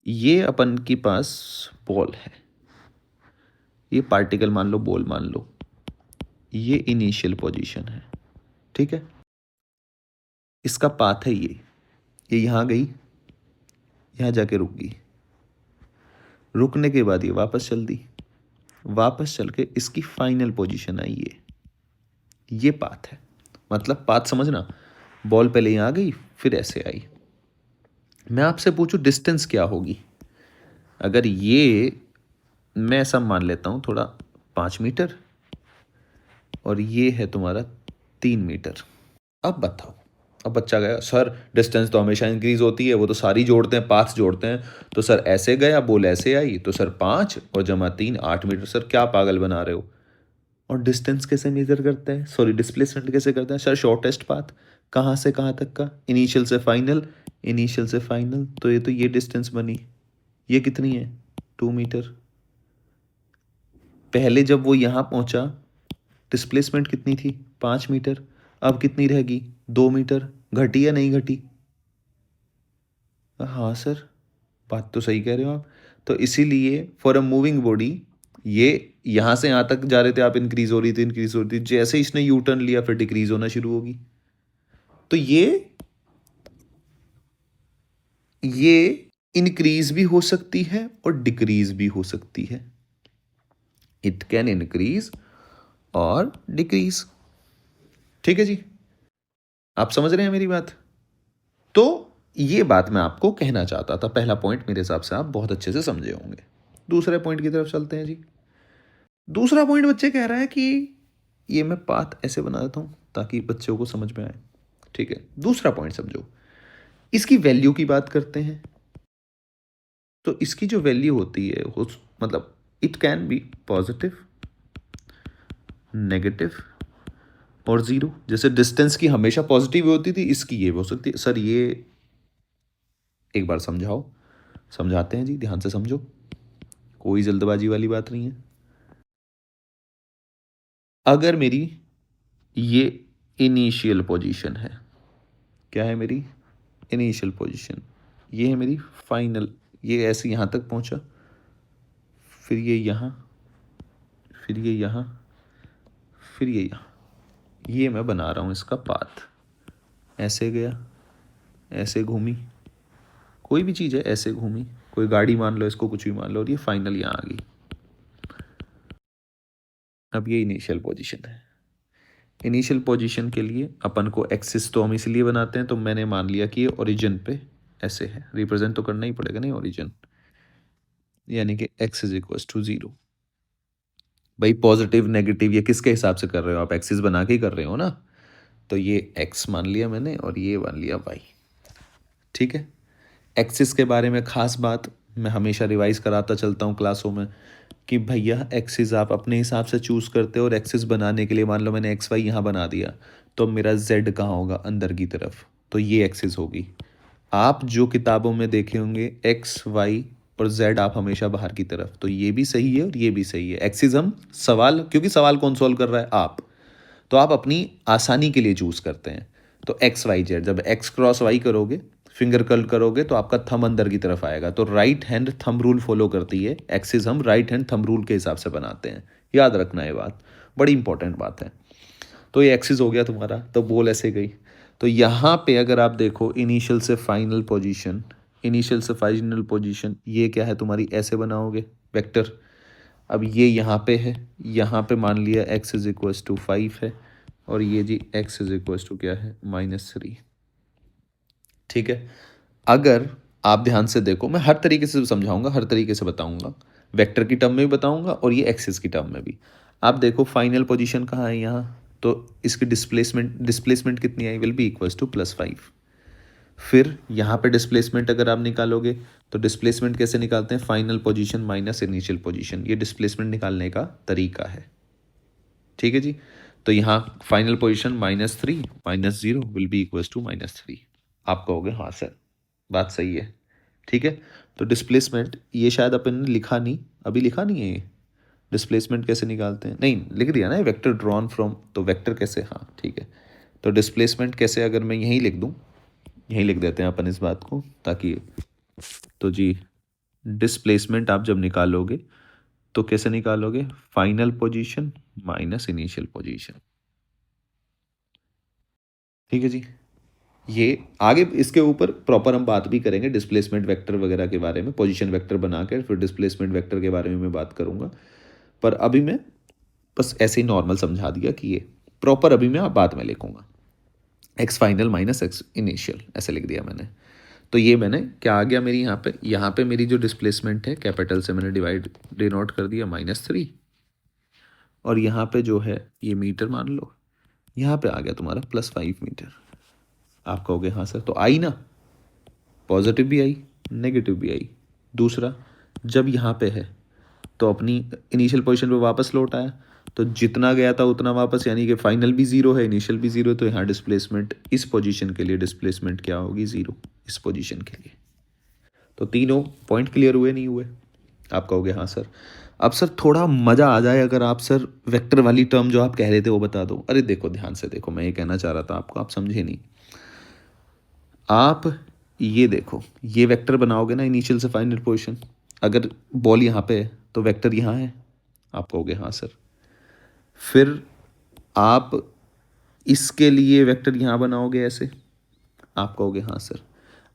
ये अपन के पास बॉल है, ये पार्टिकल मान लो, बॉल मान लो, ये इनिशियल पोजीशन है, ठीक है, इसका पाथ है ये यहां गई, यहां जाके रुक गई, रुकने के बाद ये वापस चल दी, वापस चल के इसकी फाइनल पोजीशन आई ये पाथ है। मतलब पाथ समझना, बॉल पहले यहां आ गई, फिर ऐसे आई। मैं आपसे पूछूं डिस्टेंस क्या होगी, अगर ये, मैं ऐसा मान लेता हूं थोड़ा, 5 मीटर, और ये है तुम्हारा 3 मीटर। अब बताओ, अब बच्चा गया सर, डिस्टेंस तो हमेशा इंक्रीज होती है, वो तो सारी जोड़ते हैं, पाथ जोड़ते हैं, तो सर ऐसे गया, बॉल ऐसे आई, तो सर 5 और जमा 3 8 मीटर। सर क्या पागल बना रहे हो। और डिस्टेंस कैसे मेजर करते हैं, सॉरी डिस्प्लेसमेंट कैसे करते हैं सर, शॉर्टेस्ट पाथ, कहाँ से कहाँ तक का, इनिशियल से फाइनल, इनिशियल से फाइनल, तो ये डिस्टेंस बनी, ये कितनी है, 2 मीटर। पहले जब वो यहाँ पहुँचा, डिस्प्लेसमेंट कितनी थी, 5 मीटर, अब कितनी रहेगी, 2 मीटर। घटी या नहीं घटी, हाँ सर, बात तो सही कह रहे हो आप। तो इसीलिए फॉर अ मूविंग बॉडी, ये यहाँ से यहाँ तक जा रहे थे आप, इंक्रीज हो रही थी, इंक्रीज हो रही थी, जैसे इसने यू टर्न लिया फिर डिक्रीज होना शुरू होगी। तो ये इंक्रीज भी हो सकती है और डिक्रीज भी हो सकती है, इट कैन इंक्रीज और डिक्रीज, ठीक है जी, आप समझ रहे हैं मेरी बात। तो ये बात मैं आपको कहना चाहता था, पहला पॉइंट मेरे हिसाब से आप बहुत अच्छे से समझे होंगे। दूसरे पॉइंट की तरफ चलते हैं जी। दूसरा पॉइंट बच्चे कह रहा है कि ये मैं पाथ ऐसे बना देता हूं ताकि बच्चों को समझ में आए, ठीक है। दूसरा पॉइंट समझो, इसकी वैल्यू की बात करते हैं। तो इसकी जो वैल्यू होती है वो मतलब it can be positive, negative और ज़ीरो। जैसे डिस्टेंस की हमेशा पॉजिटिव होती थी, इसकी ये हो सकती है। सर ये एक बार समझाओ। समझाते हैं जी, ध्यान से समझो, कोई जल्दबाजी वाली बात नहीं है। अगर मेरी ये इनिशियल पोजीशन है, क्या है मेरी इनिशियल पोजीशन, ये है मेरी फाइनल, ये ऐसे यहाँ तक पहुँचा, फिर ये यहाँ, फिर ये यहाँ, फिर ये यहाँ, ये मैं बना रहा हूँ इसका पाथ। ऐसे गया, ऐसे घूमी, कोई भी चीज़ है ऐसे घूमी, कोई गाड़ी मान लो, इसको कुछ भी मान लो, और ये फाइनल यहाँ आ गई। अब ये इनिशियल पोजीशन है। इनिशियल पोजीशन के लिए अपन को एक्सिस तो हम इसलिए बनाते हैं, तो मैंने मान लिया कि ये ओरिजिन पे ऐसे है, रिप्रेजेंट तो करना ही पड़ेगा नहीं ओरिजिन, यानी कि x इज इक्वल टू 0। भाई पॉजिटिव नेगेटिव ये किसके हिसाब से कर रहे हो आप, एक्सिस बना के ही कर रहे हो ना। तो ये x मान लिया मैंने और ये मान लिया y। ठीक है। एक्सिस के बारे में खास बात मैं हमेशा रिवाइज कराता चलता हूँ क्लासों में कि भैया एक्सिस आप अपने हिसाब से चूज़ करते हो, और एक्सिस बनाने के लिए मान लो मैंने एक्स वाई यहाँ बना दिया, तो मेरा जेड कहाँ होगा, अंदर की तरफ, तो ये एक्सिस होगी। आप जो किताबों में देखे होंगे एक्स वाई और जेड आप हमेशा बाहर की तरफ, तो ये भी सही है और ये भी सही है। एक्सिस हम सवाल, क्योंकि सवाल कौन सॉल्व कर रहा है, आप, तो आप अपनी आसानी के लिए चूज़ करते हैं। तो एक्स वाई जेड, जब एक्स क्रॉस वाई करोगे, फिंगर कर्ल करोगे, तो आपका थंब अंदर की तरफ आएगा, तो right hand thumb rule follow करती है एक्सिस, हम राइट हैंड थंब रूल के हिसाब से बनाते हैं। याद रखना ये बात, बड़ी इंपॉर्टेंट बात है। तो ये एक्सिस हो गया तुम्हारा, तो बोल ऐसे गई। तो यहाँ पे अगर आप देखो इनिशियल से फाइनल पोजीशन, इनिशियल से फाइनल पोजीशन ये क्या है तुम्हारी, ऐसे बनाओगे वेक्टर। अब ये यहाँ पे है, यहाँ पे मान लिया x इज इक्वल्स टू 5 है, और ये जी x इज इक्वल्स टू क्या है, -3। ठीक है। अगर आप ध्यान से देखो, मैं हर तरीके से समझाऊंगा, हर तरीके से बताऊंगा, वेक्टर की टर्म में भी बताऊंगा और ये एक्सिस की टर्म में भी। आप देखो फाइनल पोजीशन कहाँ है यहाँ, तो इसकी डिस्प्लेसमेंट, डिस्प्लेसमेंट कितनी आई, विल बी इक्वल्स टू +5। फिर यहाँ पे डिस्प्लेसमेंट अगर आप निकालोगे, तो डिस्प्लेसमेंट कैसे निकालते हैं, final position minus initial position, ये डिस्प्लेसमेंट निकालने का तरीका है। ठीक है जी। तो यहाँ final position -3 -0 will be equals to -3। आप कहोगे हाँ सर बात सही है। ठीक है। तो डिस्प्लेसमेंट ये शायद अपन ने लिखा नहीं, अभी लिखा नहीं है ये, डिस्प्लेसमेंट कैसे निकालते हैं, नहीं लिख दिया ना, वेक्टर ड्रॉन फ्रॉम, तो वेक्टर कैसे, हाँ ठीक है। तो डिस्प्लेसमेंट कैसे, अगर मैं यहीं लिख दूँ, यहीं लिख देते हैं अपन इस बात को, ताकि, तो जी डिस्प्लेसमेंट आप जब निकालोगे तो कैसे निकालोगे, final position minus initial position. ठीक है जी। ये आगे इसके ऊपर प्रॉपर हम बात भी करेंगे डिस्प्लेसमेंट वेक्टर वगैरह के बारे में, पोजीशन वेक्टर बना के फिर डिस्प्लेसमेंट वेक्टर के बारे में मैं बात करूंगा। पर अभी मैं बस ऐसे ही नॉर्मल समझा दिया कि ये प्रॉपर अभी मैं बाद में लिखूंगा, x final minus x initial ऐसे लिख दिया मैंने। तो ये मैंने क्या आ गया मेरी यहाँ पे मेरी जो डिस्प्लेसमेंट है कैपिटल से मैंने डिनोट कर दिया -3, और यहाँ पे जो है ये मीटर मान लो, यहाँ पे आ गया तुम्हारा +5 मीटर। आप कहोगे हाँ सर, तो आई ना, पॉजिटिव भी आई नेगेटिव भी आई। दूसरा, जब यहाँ पे है तो अपनी इनिशियल पोजीशन पे वापस लौट आया, तो जितना गया था उतना वापस, यानी कि फाइनल भी 0 है, इनिशियल भी 0, तो यहाँ डिस्प्लेसमेंट इस पोजीशन के लिए डिस्प्लेसमेंट क्या होगी, 0 इस पोजीशन के लिए। तो तीनों पॉइंट क्लियर हुए नहीं हुए, आप कहोगे हाँ सर। अब सर थोड़ा मज़ा आ जाए अगर आप सर वेक्टर वाली टर्म जो आप कह रहे थे वो बता दो। अरे देखो ध्यान से देखो, मैं ये कहना चाह रहा था आपको, आप समझे नहीं। आप ये देखो, ये वेक्टर बनाओगे ना इनिशियल से फाइनल पोजीशन, अगर बॉल यहाँ पे है तो वेक्टर यहाँ है, आप कहोगे हाँ सर। फिर आप इसके लिए वेक्टर यहाँ बनाओगे ऐसे, आप कहोगे हाँ सर।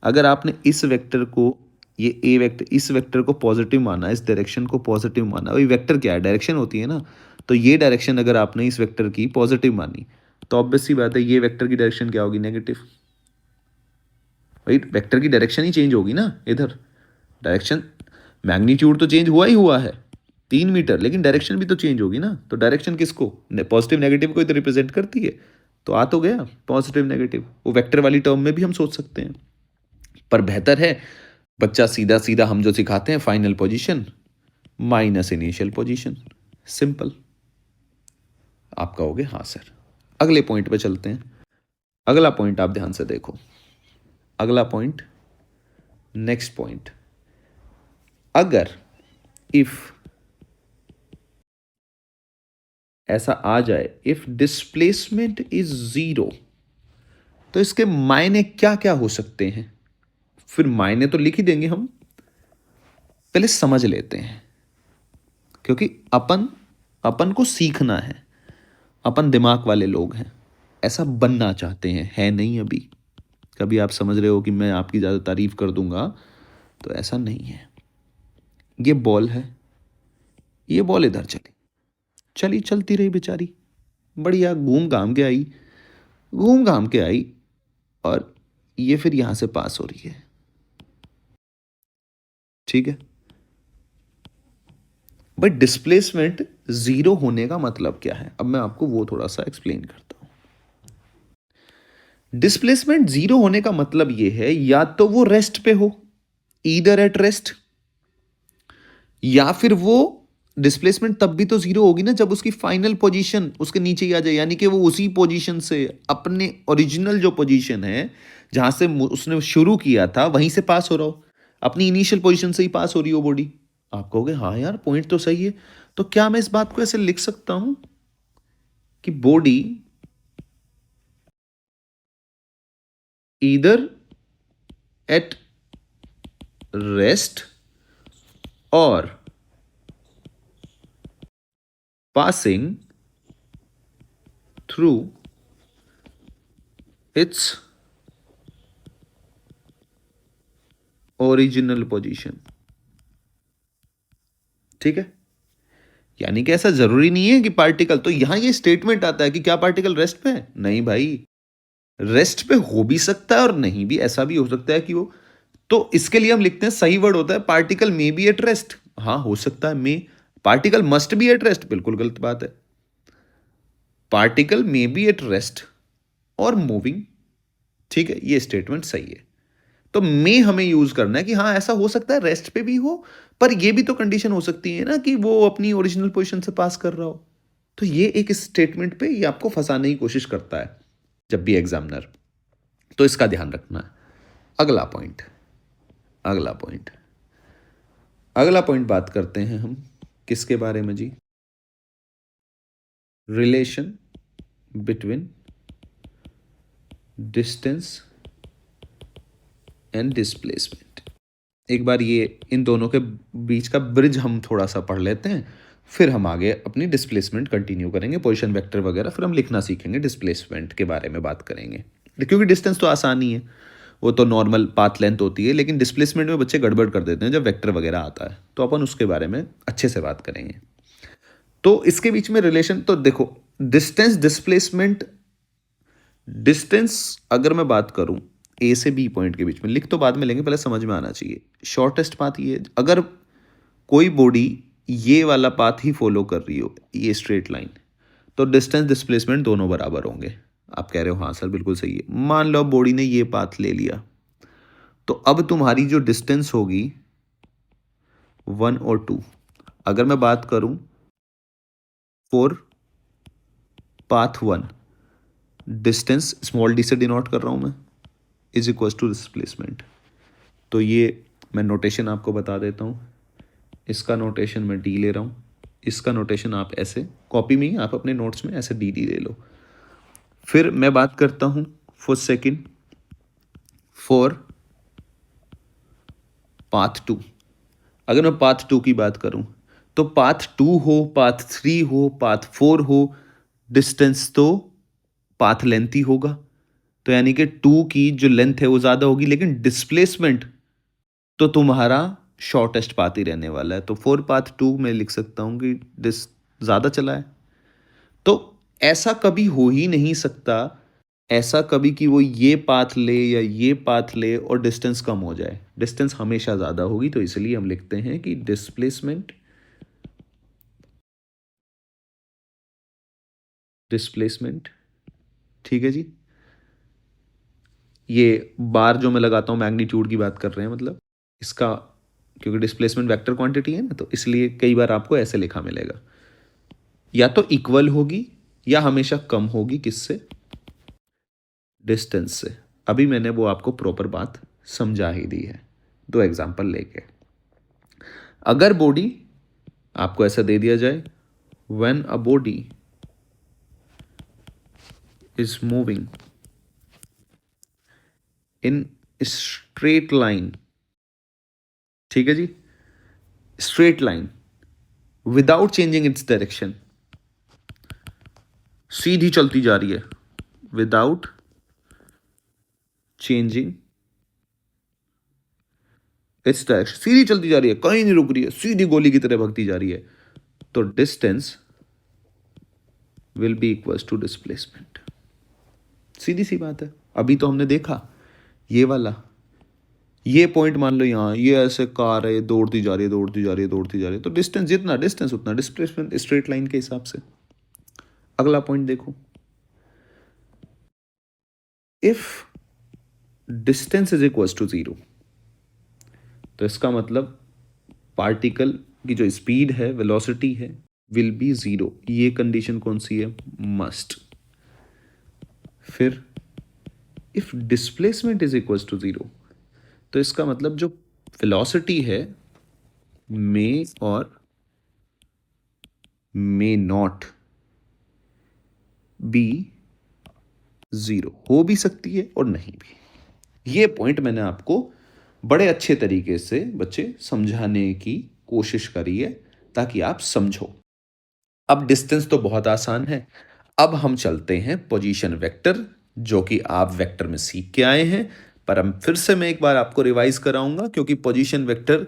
अगर आपने इस वेक्टर को, ये ए वेक्टर, इस वेक्टर को पॉजिटिव माना, इस डायरेक्शन को पॉजिटिव माना, वही वेक्टर क्या है, डायरेक्शन होती है ना, तो ये डायरेक्शन अगर आपने इस वेक्टर की पॉजिटिव मानी, तो ऑब्वियस सी बात है ये वेक्टर की डायरेक्शन क्या होगी, नेगेटिव। भाई वेक्टर की डायरेक्शन ही चेंज होगी ना, इधर डायरेक्शन, मैग्नीट्यूड तो चेंज हुआ ही हुआ है 3 मीटर, लेकिन डायरेक्शन भी तो चेंज होगी ना। तो डायरेक्शन किसको, पॉजिटिव नेगेटिव को तो रिप्रेजेंट करती है, तो आ तो गया पॉजिटिव नेगेटिव, वो वेक्टर वाली टर्म में भी हम सोच सकते हैं। पर बेहतर है बच्चा सीधा सीधा हम जो सिखाते हैं final position minus initial position, simple. आप कहोगे हाँ सर। अगले पॉइंट पे चलते हैं। अगला पॉइंट आप ध्यान से देखो। अगला पॉइंट, नेक्स्ट पॉइंट, अगर इफ ऐसा आ जाए, इफ डिस्प्लेसमेंट इज जीरो, तो इसके मायने क्या क्या हो सकते हैं? फिर मायने तो लिख ही देंगे हम, पहले समझ लेते हैं, क्योंकि अपन अपन को सीखना है। अपन दिमाग वाले लोग हैं, ऐसा बनना चाहते हैं, है नहीं अभी। कभी आप समझ रहे हो कि मैं आपकी ज़्यादा तारीफ कर दूंगा, तो ऐसा नहीं है। ये बॉल है, ये बॉल इधर चली, चली चलती रही बेचारी, बढ़िया घूम घाम के आई, घूम घाम के आई, और ये फिर यहां से पास हो रही है। ठीक है, बट डिस्प्लेसमेंट जीरो होने का मतलब क्या है? अब मैं आपको वो थोड़ा सा एक्सप्लेन करता हूं। डिस्प्लेसमेंट जीरो होने का मतलब ये है, या तो वो रेस्ट पे हो, ईदर एट रेस्ट, या फिर वो डिस्प्लेसमेंट तब भी तो जीरो होगी ना जब उसकी फाइनल पोजीशन उसके नीचे ही आ जाए, यानी कि वो उसी पोजीशन से, अपने ओरिजिनल जो पोजीशन है जहां से उसने शुरू किया था वहीं से पास हो रहा हो, अपनी इनिशियल पोजीशन से ही पास हो रही हो बॉडी। आप कहोगे हाँ यार पॉइंट तो सही है। तो क्या मैं इस बात को ऐसे लिख सकता हूं कि बॉडी ईदर एट रेस्ट और passing through its original position? ठीक है, यानी कि ऐसा जरूरी नहीं है कि पार्टिकल, तो यहां ये स्टेटमेंट आता है कि क्या पार्टिकल रेस्ट पे है? नहीं भाई, रेस्ट पे हो भी सकता है और नहीं भी, ऐसा भी हो सकता है कि वो, तो इसके लिए हम लिखते हैं, सही वर्ड होता है particle may be at rest. हाँ हो सकता है, may. Particle must be at rest, बिल्कुल गलत बात है। Particle may be at rest और मूविंग। ठीक है, ये स्टेटमेंट सही है। तो मे हमें यूज करना है कि हाँ ऐसा हो सकता है रेस्ट पे भी हो, पर ये भी तो कंडीशन हो सकती है ना कि वो अपनी ओरिजिनल पोजीशन से पास कर रहा हो। तो ये एक स्टेटमेंट पे ये आपको फंसाने की कोशिश करता है जब भी एग्जामिनर, तो इसका ध्यान रखना है। अगला पॉइंट, अगला पॉइंट, अगला पॉइंट बात करते हैं हम किसके बारे में जी? Relation between distance and displacement. एक बार ये इन दोनों के बीच का ब्रिज हम थोड़ा सा पढ़ लेते हैं, फिर हम आगे अपनी डिस्प्लेसमेंट कंटिन्यू करेंगे, पोजीशन वेक्टर वगैरह, फिर हम लिखना सीखेंगे, डिस्प्लेसमेंट के बारे में बात करेंगे। क्योंकि डिस्टेंस तो आसान ही है, वो तो नॉर्मल पाथ लेंथ होती है, लेकिन डिस्प्लेसमेंट में बच्चे गड़बड़ कर देते हैं जब वेक्टर वगैरह आता है, तो अपन उसके बारे में अच्छे से बात करेंगे। तो इसके बीच में रिलेशन तो देखो, डिस्टेंस डिस्प्लेसमेंट, डिस्टेंस अगर मैं बात करूं ए से बी पॉइंट के बीच में, लिख तो बाद में लेंगे, पहले समझ में आना चाहिए। शॉर्टेस्ट पाथ ये, अगर कोई बॉडी ये वाला पाथ ही फॉलो कर रही हो, ये स्ट्रेट लाइन, तो डिस्टेंस डिस्प्लेसमेंट दोनों बराबर होंगे। आप कह रहे हो हाँ सर बिल्कुल सही है। मान लो बॉडी ने ये पाथ ले लिया, तो अब तुम्हारी जो डिस्टेंस होगी 1 और 2, अगर मैं बात करूं for path 1, distance small D से डिनोट कर रहा हूं मैं, इज इक्वल टू डिस्प्लेसमेंट। तो ये मैं नोटेशन आपको बता देता हूं, इसका नोटेशन मैं डी ले रहा हूं, इसका नोटेशन आप ऐसे कॉपी में ही आप अपने नोट्स में ऐसे डी डी ले लो। फिर मैं बात करता हूं फॉर सेकेंड, फॉर पाथ 2। अगर मैं पाथ 2 की बात करूं, तो पाथ 2 हो, पाथ 3 हो, पाथ 4 हो, डिस्टेंस तो पाथ लेंथ ही होगा। तो यानी कि 2 की जो लेंथ है वो ज्यादा होगी, लेकिन डिस्प्लेसमेंट तो तुम्हारा शॉर्टेस्ट पाथ ही रहने वाला है। तो 4 पाथ 2 में लिख सकता हूं कि डिस ज्यादा चला है। तो ऐसा कभी हो ही नहीं सकता, ऐसा कभी कि वो ये पाथ ले या ये पाथ ले और डिस्टेंस कम हो जाए, डिस्टेंस हमेशा ज़्यादा होगी। तो इसलिए हम लिखते हैं कि डिस्प्लेसमेंट, डिस्प्लेसमेंट, ठीक है जी। ये बार जो मैं लगाता हूँ मैग्नीट्यूड की बात कर रहे हैं, मतलब इसका, क्योंकि डिस्प्लेसमेंट वेक्टर क्वांटिटी है ना, तो इसलिए कई बार आपको ऐसे लिखा मिलेगा, या तो इक्वल होगी या हमेशा कम होगी, किससे? डिस्टेंस से। अभी मैंने वो आपको प्रॉपर बात समझा ही दी है दो एग्जांपल लेके। अगर बॉडी आपको ऐसा दे दिया जाए, when a body is moving in straight line, ठीक है जी, straight line without changing its direction, सीधी चलती जा रही है विदाउट चेंजिंग इट्स डायरेक्शन, सीधी चलती जा रही है, कहीं नहीं रुक रही है, सीधी गोली की तरह भगती जा रही है, तो distance will be equals to displacement. सीधी सी बात है। अभी तो हमने देखा ये वाला, ये पॉइंट मान लो यहाँ, ये ऐसे कार है, दौड़ती जा रही है, दौड़ती जा रही है, दौड़ती जा रही है, तो डिस्टेंस जितना डिस्टेंस उतना डिस्प्लेसमेंट स्ट्रेट लाइन के हिसाब से। अगला पॉइंट देखो, if distance is equals to zero, तो इसका मतलब पार्टिकल की जो स्पीड है, वेलोसिटी है, विल बी जीरो। ये कंडीशन कौन सी है? मस्ट। फिर if displacement is equals to zero, तो इसका मतलब जो वेलोसिटी है मे और मे नॉट बी जीरो, हो भी सकती है और नहीं भी। ये पॉइंट मैंने आपको बड़े अच्छे तरीके से बच्चे समझाने की कोशिश करी है ताकि आप समझो। अब डिस्टेंस तो बहुत आसान है। अब हम चलते हैं पोजीशन वेक्टर, जो कि आप वेक्टर में सीख के आए हैं, पर हम फिर से मैं एक बार आपको रिवाइज कराऊंगा, क्योंकि पोजीशन वेक्टर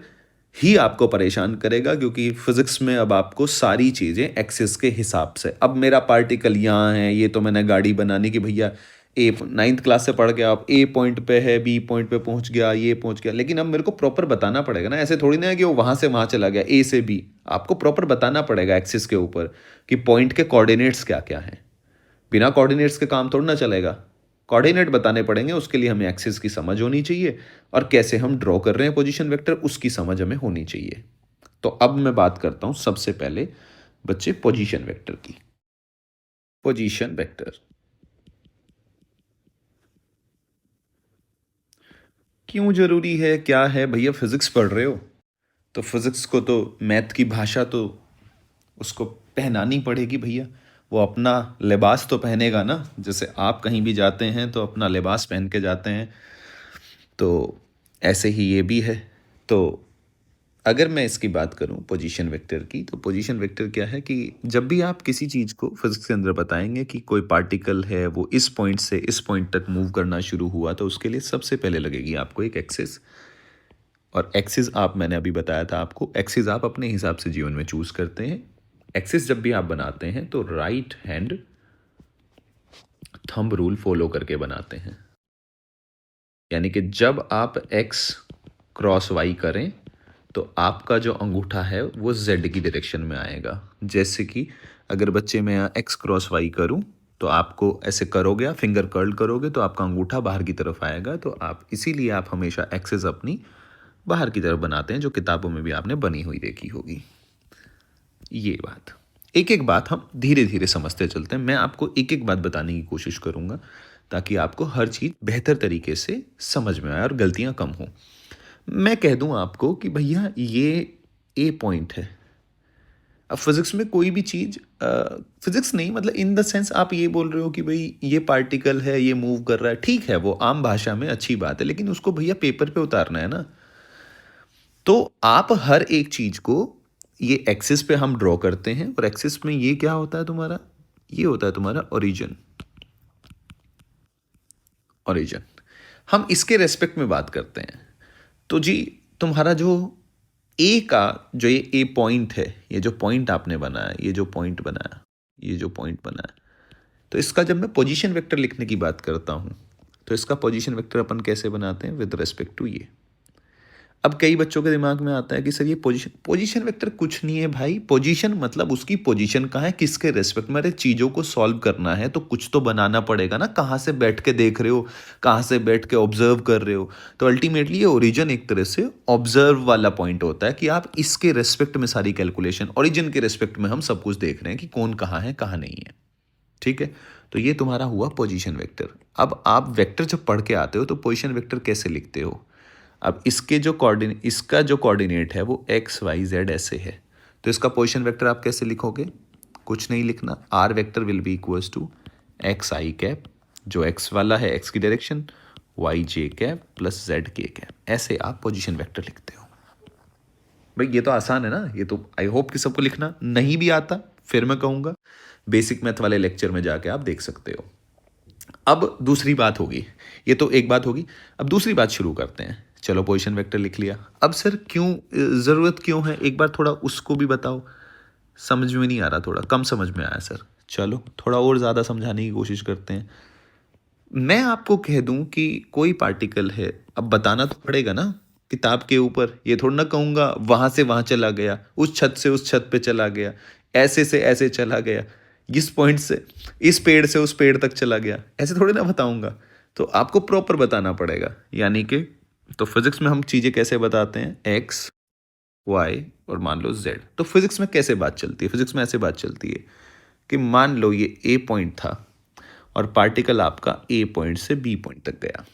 ही आपको परेशान करेगा, क्योंकि फिजिक्स में अब आपको सारी चीजें एक्सिस के हिसाब से, अब मेरा पार्टिकल यहाँ है, ये तो मैंने गाड़ी बनानी कि भैया ए, नाइन्थ क्लास से पढ़ के आप ए पॉइंट पे है, बी पॉइंट पे पहुंच गया, ये पहुंच गया, लेकिन अब मेरे को प्रॉपर बताना पड़ेगा ना। ऐसे थोड़ी ना है कि वो वहां से वहां चला गया, ए से बी। आपको प्रॉपर बताना पड़ेगा एक्सिस के ऊपर कि पॉइंट के कोऑर्डिनेट्स क्या क्या हैं। बिना कोऑर्डिनेट्स के काम थोड़ा ना चलेगा, कोऑर्डिनेट बताने पड़ेंगे। उसके लिए हमें एक्सिस की समझ होनी चाहिए, और कैसे हम ड्रॉ कर रहे हैं पोजीशन वेक्टर, उसकी समझ हमें होनी चाहिए। तो अब मैं बात करता हूं सबसे पहले बच्चे पोजीशन वेक्टर की। पोजीशन वेक्टर क्यों जरूरी है, क्या है? भैया फिजिक्स पढ़ रहे हो तो फिजिक्स को तो, मैथ की भाषा तो उसको पहनानी पड़ेगी भैया। वो अपना लिबास तो पहनेगा ना, जैसे आप कहीं भी जाते हैं तो अपना लिबास पहन के जाते हैं, तो ऐसे ही ये भी है। तो अगर मैं इसकी बात करूं पोजीशन वेक्टर की, तो पोजीशन वेक्टर क्या है कि जब भी आप किसी चीज़ को फिजिक्स के अंदर बताएंगे कि कोई पार्टिकल है, वो इस पॉइंट से इस पॉइंट तक मूव करना शुरू हुआ, तो उसके लिए सबसे पहले लगेगी आपको एक एक्सिस। और एक्सिस आप, मैंने अभी बताया था आपको, एक्सिस आप अपने हिसाब से जीवन में चूज करते हैं। एक्सिस जब भी आप बनाते हैं तो right hand thumb rule follow करके बनाते हैं, यानी कि जब आप एक्स क्रॉस वाई करें तो आपका जो अंगूठा है वो जेड की डायरेक्शन में आएगा। जैसे कि अगर बच्चे मैं यहाँ एक्स क्रॉस वाई करूँ, तो आपको ऐसे करोगे, आप फिंगर कर्ल करोगे तो आपका अंगूठा बाहर की तरफ आएगा। तो आप इसीलिए आप हमेशा एक्सेस अपनी बाहर की तरफ बनाते हैं, जो किताबों में भी आपने बनी हुई देखी होगी। ये बात, एक एक बात हम धीरे धीरे समझते चलते हैं। मैं आपको एक एक बात बताने की कोशिश करूंगा ताकि आपको हर चीज़ बेहतर तरीके से समझ में आए और गलतियां कम हो। मैं कह दूं आपको कि भैया ये ए पॉइंट है। अब फिजिक्स में कोई भी चीज़, फिजिक्स नहीं मतलब इन द सेंस आप ये बोल रहे हो कि भाई ये पार्टिकल है, ये मूव कर रहा है, ठीक है, वो आम भाषा में अच्छी बात है, लेकिन उसको भैया पेपर पे उतारना है ना। तो आप हर एक चीज को ये एक्सिस पे हम ड्रॉ करते हैं, और एक्सिस में ये क्या होता है तुम्हारा? ये होता है तुम्हारा ओरिजिन। ओरिजिन हम इसके रेस्पेक्ट में बात करते हैं। तो जी तुम्हारा जो ए का, जो ये ए पॉइंट है, ये जो पॉइंट आपने बनाया, ये जो पॉइंट बनाया, ये जो पॉइंट बनाया, तो इसका जब मैं पोजीशन वेक्टर लिखने की बात करता हूं, तो इसका पोजीशन वेक्टर अपन कैसे बनाते हैं? विद रेस्पेक्ट टू ये। अब कई बच्चों के दिमाग में आता है कि सर ये पोजीशन पोजीशन वेक्टर कुछ नहीं है भाई। पोजीशन मतलब उसकी पोजीशन कहाँ है, किसके रेस्पेक्ट में। अरे चीज़ों को सॉल्व करना है तो कुछ तो बनाना पड़ेगा ना, कहाँ से बैठ के देख रहे हो, कहाँ से बैठ के ऑब्जर्व कर रहे हो। तो अल्टीमेटली ये ओरिजिन एक तरह से ऑब्जर्व वाला पॉइंट होता है कि आप इसके रेस्पेक्ट में सारी कैलकुलेशन, ओरिजिन के रेस्पेक्ट में हम सब कुछ देख रहे हैं कि कौन कहाँ है कहाँ नहीं है। ठीक है, तो ये तुम्हारा हुआ पोजीशन वेक्टर। अब आप वेक्टर जब पढ़ के आते हो तो पोजीशन वेक्टर कैसे लिखते हो। अब इसका जो कोऑर्डिनेट है वो एक्स वाई जेड ऐसे है, तो इसका पोजीशन वेक्टर आप कैसे लिखोगे। कुछ नहीं लिखना, R vector will be equals to X I cap, जो एक्स वाला है एक्स की direction, Y J cap plus Z K cap. ऐसे आप पोजीशन वेक्टर लिखते हो। भाई ये तो आसान है ना, ये तो आई होप कि सबको लिखना नहीं भी आता, फिर मैं कहूँगा बेसिक मैथ वाले लेक्चर में जाके आप देख सकते हो। अब दूसरी बात होगी, ये तो एक बात होगी, अब दूसरी बात शुरू करते हैं। चलो पोजीशन वेक्टर लिख लिया, अब सर क्यों, ज़रूरत क्यों है, एक बार थोड़ा उसको भी बताओ। समझ में नहीं आ रहा, थोड़ा कम समझ में आया सर। चलो थोड़ा और ज़्यादा समझाने की कोशिश करते हैं। मैं आपको कह दूं कि कोई पार्टिकल है, अब बताना तो पड़ेगा ना किताब के ऊपर। ये थोड़ा ना कहूँगा वहाँ से वहाँ चला गया, उस छत से उस छत पे चला गया, ऐसे से ऐसे चला गया, इस पॉइंट से इस पेड़ से उस पेड़ तक चला गया, ऐसे थोड़ी ना बताऊँगा। तो आपको प्रॉपर बताना पड़ेगा, यानी कि तो फिजिक्स में हम चीज़ें कैसे बताते हैं, एक्स वाई और मान लो जेड। तो फिजिक्स में कैसे बात चलती है, फिजिक्स में ऐसे बात चलती है कि मान लो ये ए पॉइंट था और पार्टिकल आपका ए पॉइंट से बी पॉइंट तक गया,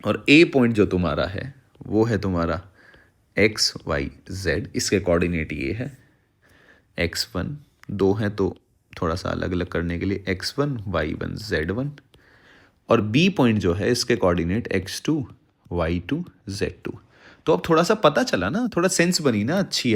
और ए पॉइंट जो तुम्हारा है वो है तुम्हारा एक्स वाई जेड, इसके कोऑर्डिनेट ये है एक्स वन, दो हैं तो थोड़ा सा अलग अलग करने के लिए X one Y one Z one, और बी पॉइंट जो है इसके coordinate X two Y two Z two. तो अब थोड़ा सा पता चला ना, थोड़ा सेंस बनी ना अच्छी,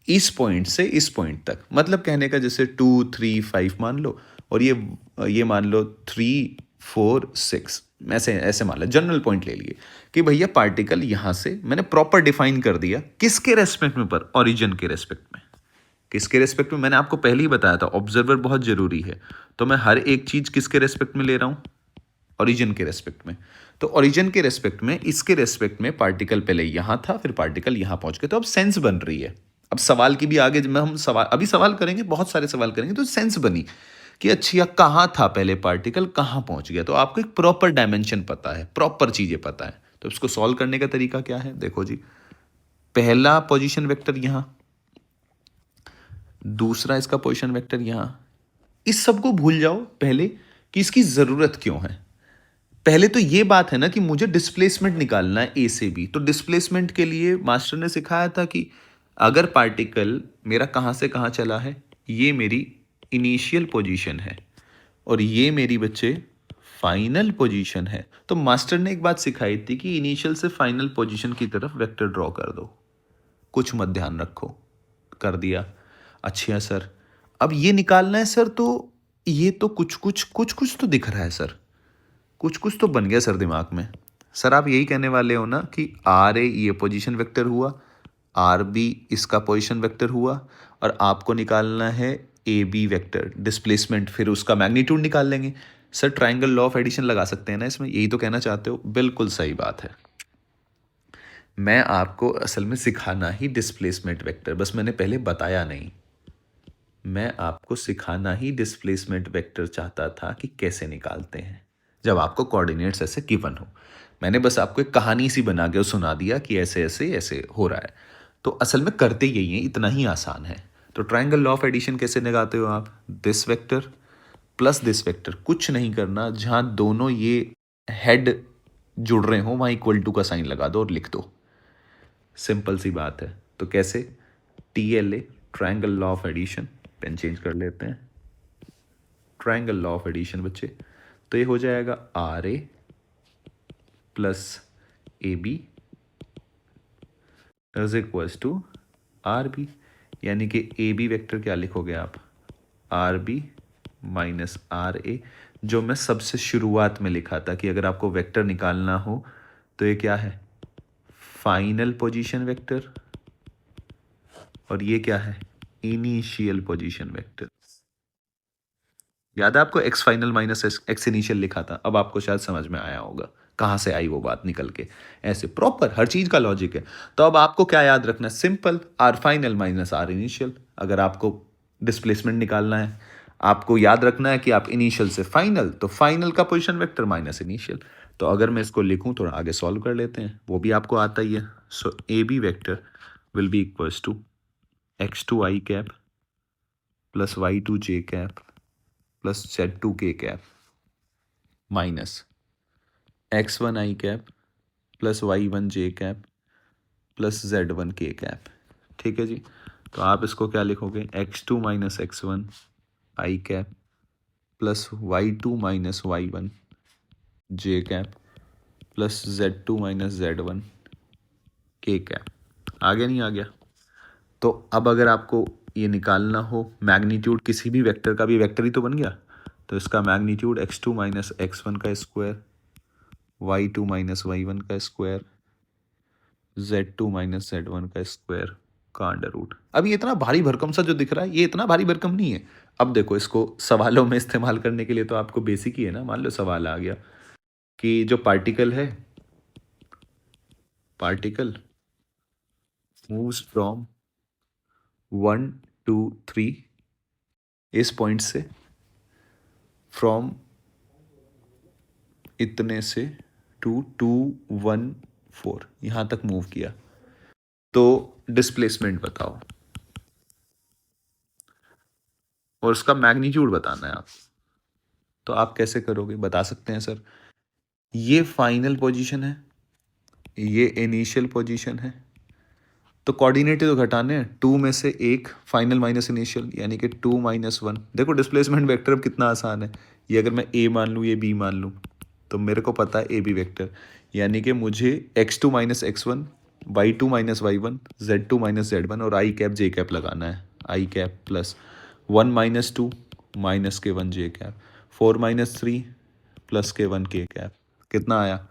इस पॉइंट से इस पॉइंट तक, मतलब कहने का जैसे 2 3 5 मान लो, और ये मान लो 3 4 6, ऐसे ऐसे मान लो, जनरल पॉइंट ले लिए कि भैया पार्टिकल यहाँ से मैंने प्रॉपर डिफाइन कर दिया, किसके रेस्पेक्ट में, पर ओरिजिन के रेस्पेक्ट में। किसके रेस्पेक्ट में, मैंने आपको पहले ही बताया था ऑब्जर्वर बहुत जरूरी है। तो मैं हर एक चीज किसके रेस्पेक्ट में ले रहा हूँ, ओरिजिन के रेस्पेक्ट में। तो ओरिजिन के रेस्पेक्ट में, इसके रेस्पेक्ट में पार्टिकल पहले यहाँ था, फिर पार्टिकल यहाँ पहुंच गया, तो अब सेंस बन रही है। अब सवाल की भी आगे जब हम सवाल अभी सवाल करेंगे, बहुत सारे सवाल करेंगे, तो सेंस बनी कि अच्छा कहाँ था पहले पार्टिकल, कहाँ पहुंच गया। तो आपको एक प्रॉपर डायमेंशन पता है, प्रॉपर चीजें पता है। तो इसको सॉल्व करने का तरीका क्या है, देखो जी, पहला पोजीशन वेक्टर यहाँ, दूसरा इसका पोजीशन वेक्टर यहाँ। इस सब को भूल जाओ पहले कि इसकी जरूरत क्यों है। पहले तो ये बात है ना कि मुझे डिस्प्लेसमेंट निकालना है ए से बी। तो डिस्प्लेसमेंट के लिए मास्टर ने सिखाया था कि अगर पार्टिकल मेरा कहाँ से कहाँ चला है, ये मेरी इनिशियल पोजीशन है और ये मेरी बच्चे फाइनल पोजीशन है। तो मास्टर ने एक बात सिखाई थी कि इनिशियल से फाइनल पोजीशन की तरफ वेक्टर ड्रॉ कर दो, कुछ मत ध्यान रखो। कर दिया, अच्छा सर अब ये निकालना है सर, तो ये तो कुछ तो दिख रहा है सर, कुछ कुछ तो बन गया सर दिमाग में। सर आप यही कहने वाले हो ना कि आर ए ये पोजीशन वेक्टर हुआ, आर बी इसका पोजीशन वेक्टर हुआ, और आपको निकालना है ए बी वेक्टर डिस्प्लेसमेंट, फिर उसका मैग्नीट्यूड निकाल लेंगे। Sir triangle law of addition लगा सकते हैं ना इसमें, यही तो कहना चाहते हो। बिल्कुल सही बात है, मैं आपको असल में सिखाना ही डिस्प्लेसमेंट वेक्टर, बस मैंने पहले बताया नहीं। मैं आपको सिखाना ही डिस्प्लेसमेंट वेक्टर चाहता था कि कैसे निकालते हैं जब आपको कोऑर्डिनेट्स ऐसे गिवन हो। मैंने बस आपको एक कहानी सी बना के सुना दिया कि ऐसे ऐसे ऐसे हो रहा है, तो असल में करते यही है, इतना ही आसान है। तो ट्राइंगल लॉ ऑफ एडिशन कैसे लगाते हो आप, this vector plus this vector, कुछ नहीं करना, जहाँ दोनों ये हेड जुड़ रहे हो वहाँ इक्वल टू का साइन लगा दो और लिख दो, सिंपल सी बात है। तो कैसे, T L A triangle law of addition, pen change कर लेते हैं, ट्राइंगल लॉ ऑफ एडिशन बच्चे, तो ये हो जाएगा R A plus A B is equals to R B, यानी कि ए बी वेक्टर क्या लिखोगे आप, R B minus R A, जो मैं सबसे शुरुआत में लिखा था कि अगर आपको वेक्टर निकालना हो तो ये क्या है, फाइनल पोजीशन वेक्टर, और ये क्या है, इनिशियल पोजीशन वेक्टर। याद है आपको x final minus x initial लिखा था? अब आपको शायद समझ में आया होगा कहाँ से आई वो बात निकल के। ऐसे प्रॉपर हर चीज़ का लॉजिक है। तो अब आपको क्या याद रखना है? Simple, R final minus R initial. अगर आपको डिस्प्लेसमेंट निकालना है, आपको याद रखना है कि आप इनिशियल से फाइनल, तो फाइनल का पोजिशन वेक्टर माइनस इनिशियल। तो अगर मैं इसको लिखूँ, थोड़ा आगे सॉल्व कर लेते हैं, वो भी आपको आता ही है। So A B vector will be equals to X two I cap plus Y two J cap plus Z two K cap minus X one I cap plus Y one J cap plus Z one K cap. ठीक है जी। तो आप इसको क्या लिखोगे? X two minus X one I cap plus Y two minus Y one J cap plus Z two minus Z one K cap. आ गया नहीं आ गया? तो अब अगर आपको ये निकालना हो मैग्नीट्यूड किसी भी वेक्टर का, भी वेक्टर ही तो बन गया, तो इसका magnitude X two minus X one का square, Y two minus Y one का square, Z two minus Z one का स्क्वायर का अंडर रूट। अब ये इतना भारी भरकम सा जो दिख रहा है, ये इतना भारी भरकम नहीं है। अब देखो, इसको सवालों में इस्तेमाल करने के लिए तो आपको बेसिक ही है ना। मान लो सवाल आ गया कि जो पार्टिकल है, पार्टिकल मूव्स फ्रॉम 1 2 3 इस पॉइंट से, फ्रॉम इतने से टू 2 1 4 यहाँ तक मूव किया, तो डिस्प्लेसमेंट बताओ और उसका मैग्नीट्यूड बताना है आप। तो आप कैसे करोगे? बता सकते हैं सर, ये फाइनल पोजीशन है, ये इनिशियल पोजीशन है, तो कोऑर्डिनेट तो घटाने हैं। 2 में से एक फाइनल माइनस इनिशियल, यानी कि 2 माइनस 1। देखो डिस्प्लेसमेंट वेक्टर अब कितना आसान है। ये अगर मैं ए मान लूँ, ये बी मान लूँ, तो मेरे को पता है ए बी वेक्टर, यानी कि मुझे X two minus X one, Y two minus Y one, Z two minus Z one और आई कैप जे कैप लगाना है। आई कैप प्लस 1 - 2 माइनस के 1 जे कैप, 4 - 3 प्लस के 1 के कैप। कितना आया?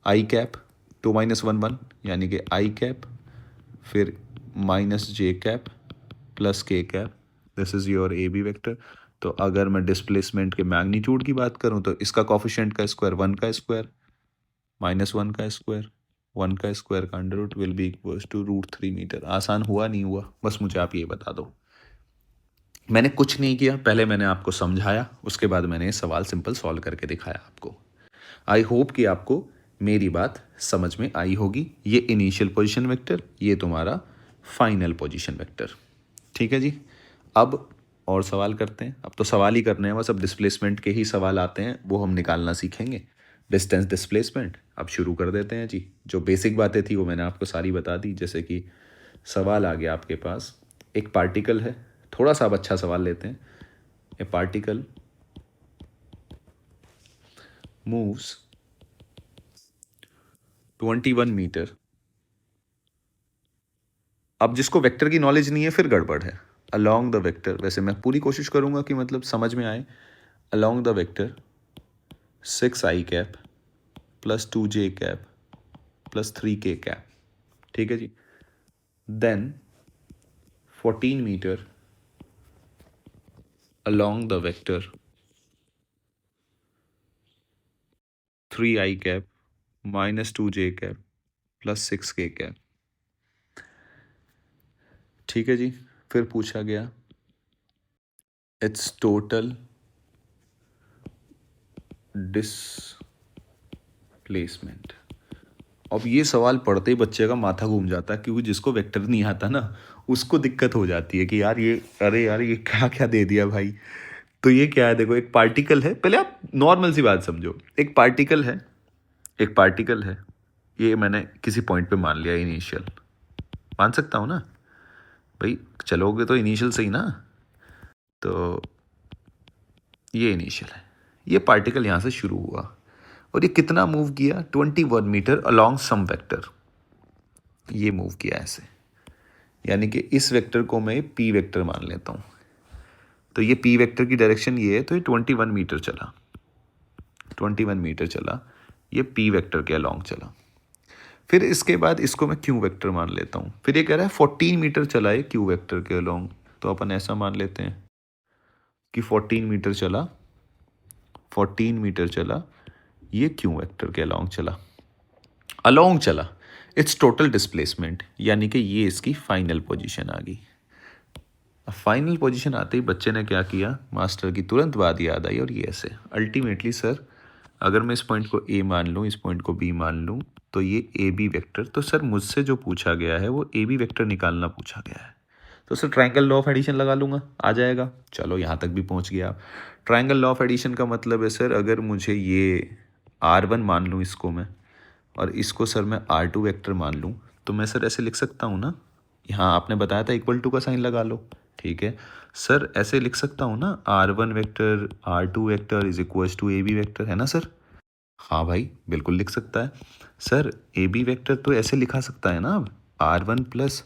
आई कैप 2 - 1 1, यानी कि आई कैप, फिर minus J cap plus K cap. This is your A B vector. तो अगर मैं डिस्प्लेसमेंट के मैग्नीट्यूड की बात करूं, तो इसका कॉफिशिएंट का स्क्वायर 1 का स्क्वायर माइनस 1 का स्क्वायर, 1 का स्क्वायर का under root will be equals to √3 metre. आसान हुआ नहीं हुआ? बस मुझे आप ये बता दो। मैंने कुछ नहीं किया, पहले मैंने आपको समझाया, उसके बाद मैंने ये सवाल सिंपल सॉल्व करके दिखाया आपको। आई होप कि आपको मेरी बात समझ में आई होगी। ये इनिशियल पोजीशन वेक्टर, ये तुम्हारा फाइनल पोजीशन वेक्टर। ठीक है जी। अब और सवाल करते हैं। अब तो सवाल ही करने हैं बस, अब डिस्प्लेसमेंट के ही सवाल आते हैं, वो हम निकालना सीखेंगे। डिस्टेंस डिस्प्लेसमेंट अब शुरू कर देते हैं जी। जो बेसिक बातें थी वो मैंने आपको सारी बता दी। जैसे कि सवाल आ गया आपके पास, एक पार्टिकल है, थोड़ा सा अब अच्छा सवाल लेते हैं। A particle moves 21 metre. अब जिसको वेक्टर की नॉलेज नहीं है फिर गड़बड़ है। अलोंग द वेक्टर, वैसे मैं पूरी कोशिश करूंगा कि मतलब समझ में आए। Along the vector 6 i cap plus 2 j cap plus 3 k cap. ठीक है जी। Then 14 metre along the vector 3 i cap minus 2 j cap plus 6 k cap. ठीक है जी। फिर पूछा गया इट्स टोटल डिस्प्लेसमेंट। अब ये सवाल पढ़ते ही बच्चे का माथा घूम जाता है, क्योंकि जिसको वेक्टर नहीं आता ना उसको दिक्कत हो जाती है कि यार ये, अरे यार ये क्या क्या दे दिया भाई। तो ये क्या है? देखो, एक पार्टिकल है, पहले आप नॉर्मल सी बात समझो। एक पार्टिकल है, एक पार्टिकल है, ये मैंने किसी पॉइंट पे मान लिया इनिशियल, मान सकता हूँ ना भाई, चलोगे तो इनिशियल से ही ना। तो ये इनिशियल है, ये पार्टिकल यहाँ से शुरू हुआ और ये कितना मूव किया? 21 मीटर अलोंग सम वेक्टर, ये मूव किया ऐसे, यानी कि इस वेक्टर को मैं पी वेक्टर मान लेता हूँ। तो ये पी वेक्टर की डायरेक्शन ये है, तो ये 21 मीटर चला, 21 मीटर चला, ये पी वेक्टर के अलोंग चला। फिर इसके बाद इसको मैं क्यू वेक्टर मान लेता हूँ। फिर ये कह रहा है 14 मीटर चला है क्यू वेक्टर के अलोंग, तो अपन ऐसा मान लेते हैं कि 14 मीटर चला, 14 मीटर चला, ये क्यों वेक्टर के अलोंग चला, अलोंग चला, इट्स टोटल डिस्प्लेसमेंट, यानी कि ये इसकी फाइनल पोजीशन आ गई। अब फाइनल पोजीशन आते ही बच्चे ने क्या किया, मास्टर की तुरंत बात याद आई और ये ऐसे अल्टीमेटली सर अगर मैं इस पॉइंट को ए मान लूँ, इस पॉइंट को बी मान लूँ, तो ये ए बी वेक्टर, तो सर मुझसे जो पूछा गया है वो ए बी वेक्टर निकालना पूछा गया है। तो sir triangle law of addition लगा लूँगा, आ जाएगा। चलो यहाँ तक भी पहुँच गया आप। ट्रायंगल लॉ ऑफ एडिशन का मतलब है सर अगर मुझे ये R1 मान लूँ इसको मैं, और इसको सर मैं R2 वेक्टर मान लूँ, तो मैं सर ऐसे लिख सकता हूँ ना, यहाँ आपने बताया था इक्वल टू का साइन लगा लो, ठीक है सर, ऐसे लिख सकता हूँ ना, R1 vector R2 vector is equal to A B vector, है ना सर? हाँ भाई बिल्कुल लिख सकता है सर। ए बी वेक्टर तो ऐसे लिखा सकता है ना अब, R1 plus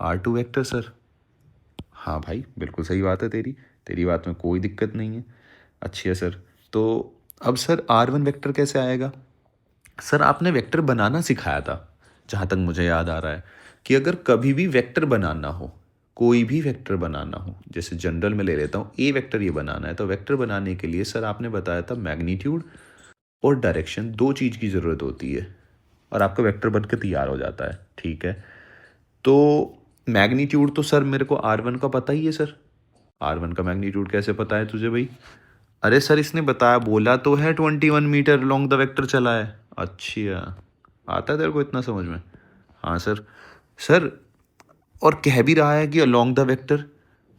R2 vector sir. हाँ भाई बिल्कुल सही बात है तेरी, तेरी बात में कोई दिक्कत नहीं है, अच्छी है सर। तो अब सर R1 वेक्टर कैसे आएगा? सर आपने वेक्टर बनाना सिखाया था, जहाँ तक मुझे याद आ रहा है, कि अगर कभी भी वेक्टर बनाना हो, कोई भी वेक्टर बनाना हो, जैसे जनरल में ले लेता हूँ ए वेक्टर ये बनाना है, तो वेक्टर बनाने के लिए सर आपने बताया था मैग्नीट्यूड और डायरेक्शन, दो चीज़ की ज़रूरत होती है और आपका वेक्टर बन के तैयार हो जाता है, ठीक है। तो मैग्नीट्यूड तो सर मेरे को R1 का पता ही है सर। R1 का मैग्नीट्यूड कैसे पता है तुझे भाई? अरे सर इसने बताया, बोला तो है 21 मीटर लॉन्ग द वेक्टर चला है। अच्छा, आता है तेरे को इतना समझ में? हाँ सर। सर और कह भी रहा है कि अलोंग द वेक्टर,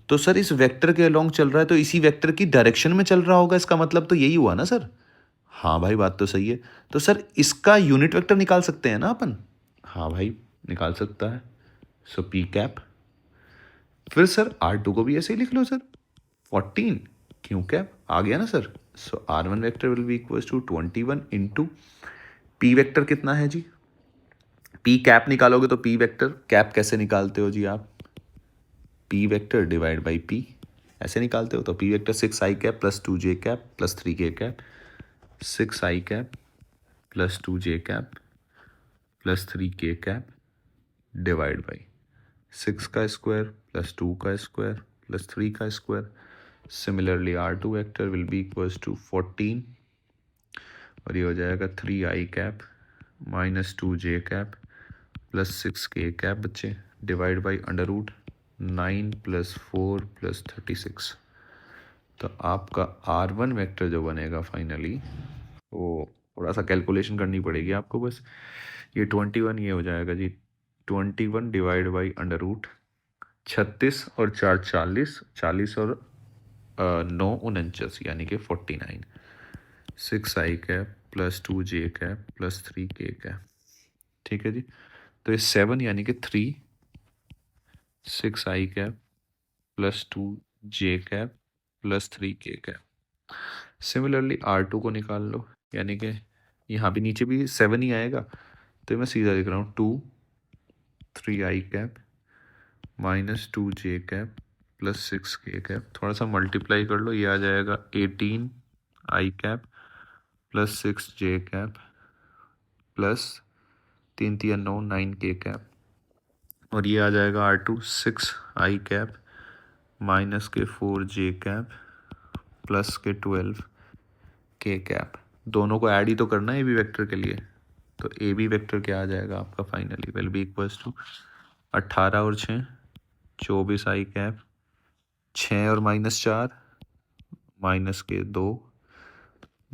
तो सर इस वेक्टर के अलोंग चल रहा है तो इसी वेक्टर की डायरेक्शन में चल रहा होगा, इसका मतलब तो यही हुआ ना सर? हाँ भाई बात तो सही है। तो सर इसका यूनिट वेक्टर निकाल सकते हैं ना अपन? हाँ भाई निकाल सकता है। सो पी कैप, फिर सर R2 को भी ऐसे ही लिख लो सर, 14 क्यों कैप, आ गया ना sir. So R1 vector will be equal to 21 into P vector कितना है जी, पी कैप निकालोगे तो पी वेक्टर, कैप कैसे निकालते हो जी आप? P vector divide by P, ऐसे निकालते हो। तो P vector 6i cap plus 2j cap plus 3k cap, 6i cap plus 2j cap plus 3k cap divide by 6 का स्क्वायर प्लस 2 का स्क्वायर प्लस 3 का square. Similarly R2 vector will be equals to 14 और ये हो जाएगा 3i cap minus 2j cap plus 6k cap बच्चे, divide by under root 9 plus 4 plus 36। तो आपका R1 वेक्टर जो बनेगा फाइनली, वो थोड़ा सा कैलकुलेशन करनी पड़ेगी आपको बस, ये 21 ये हो जाएगा जी 21 डिवाइड बाई अंडर रूट 36 और 4 40, 40 और 9 49, यानी कि 49। 6i cap plus 2j cap plus 3k cap, ठीक है जी। तो ये 7 यानी कि 3, 6i cap plus 2j cap plus 3k cap. Similarly R2 को निकाल लो, यानी कि यहाँ भी नीचे भी 7 ही आएगा, तो मैं सीधा लिख रहा हूँ 2 3i cap minus 2j cap plus 6k cap, थोड़ा सा मल्टीप्लाई कर लो, ये आ जाएगा 18i cap plus 6j cap plus 3 3 9 9k cap, और ये आ जाएगा R2 6i कैप माइनस के 4j कैप प्लस के 12k कैप। दोनों को ऐड ही तो करना है ए बी वेक्टर के लिए, तो ए बी वेक्टर क्या आ जाएगा आपका finally, will be equals to 18 और 6 24i कैप, 6 और माइनस 4 माइनस के 2,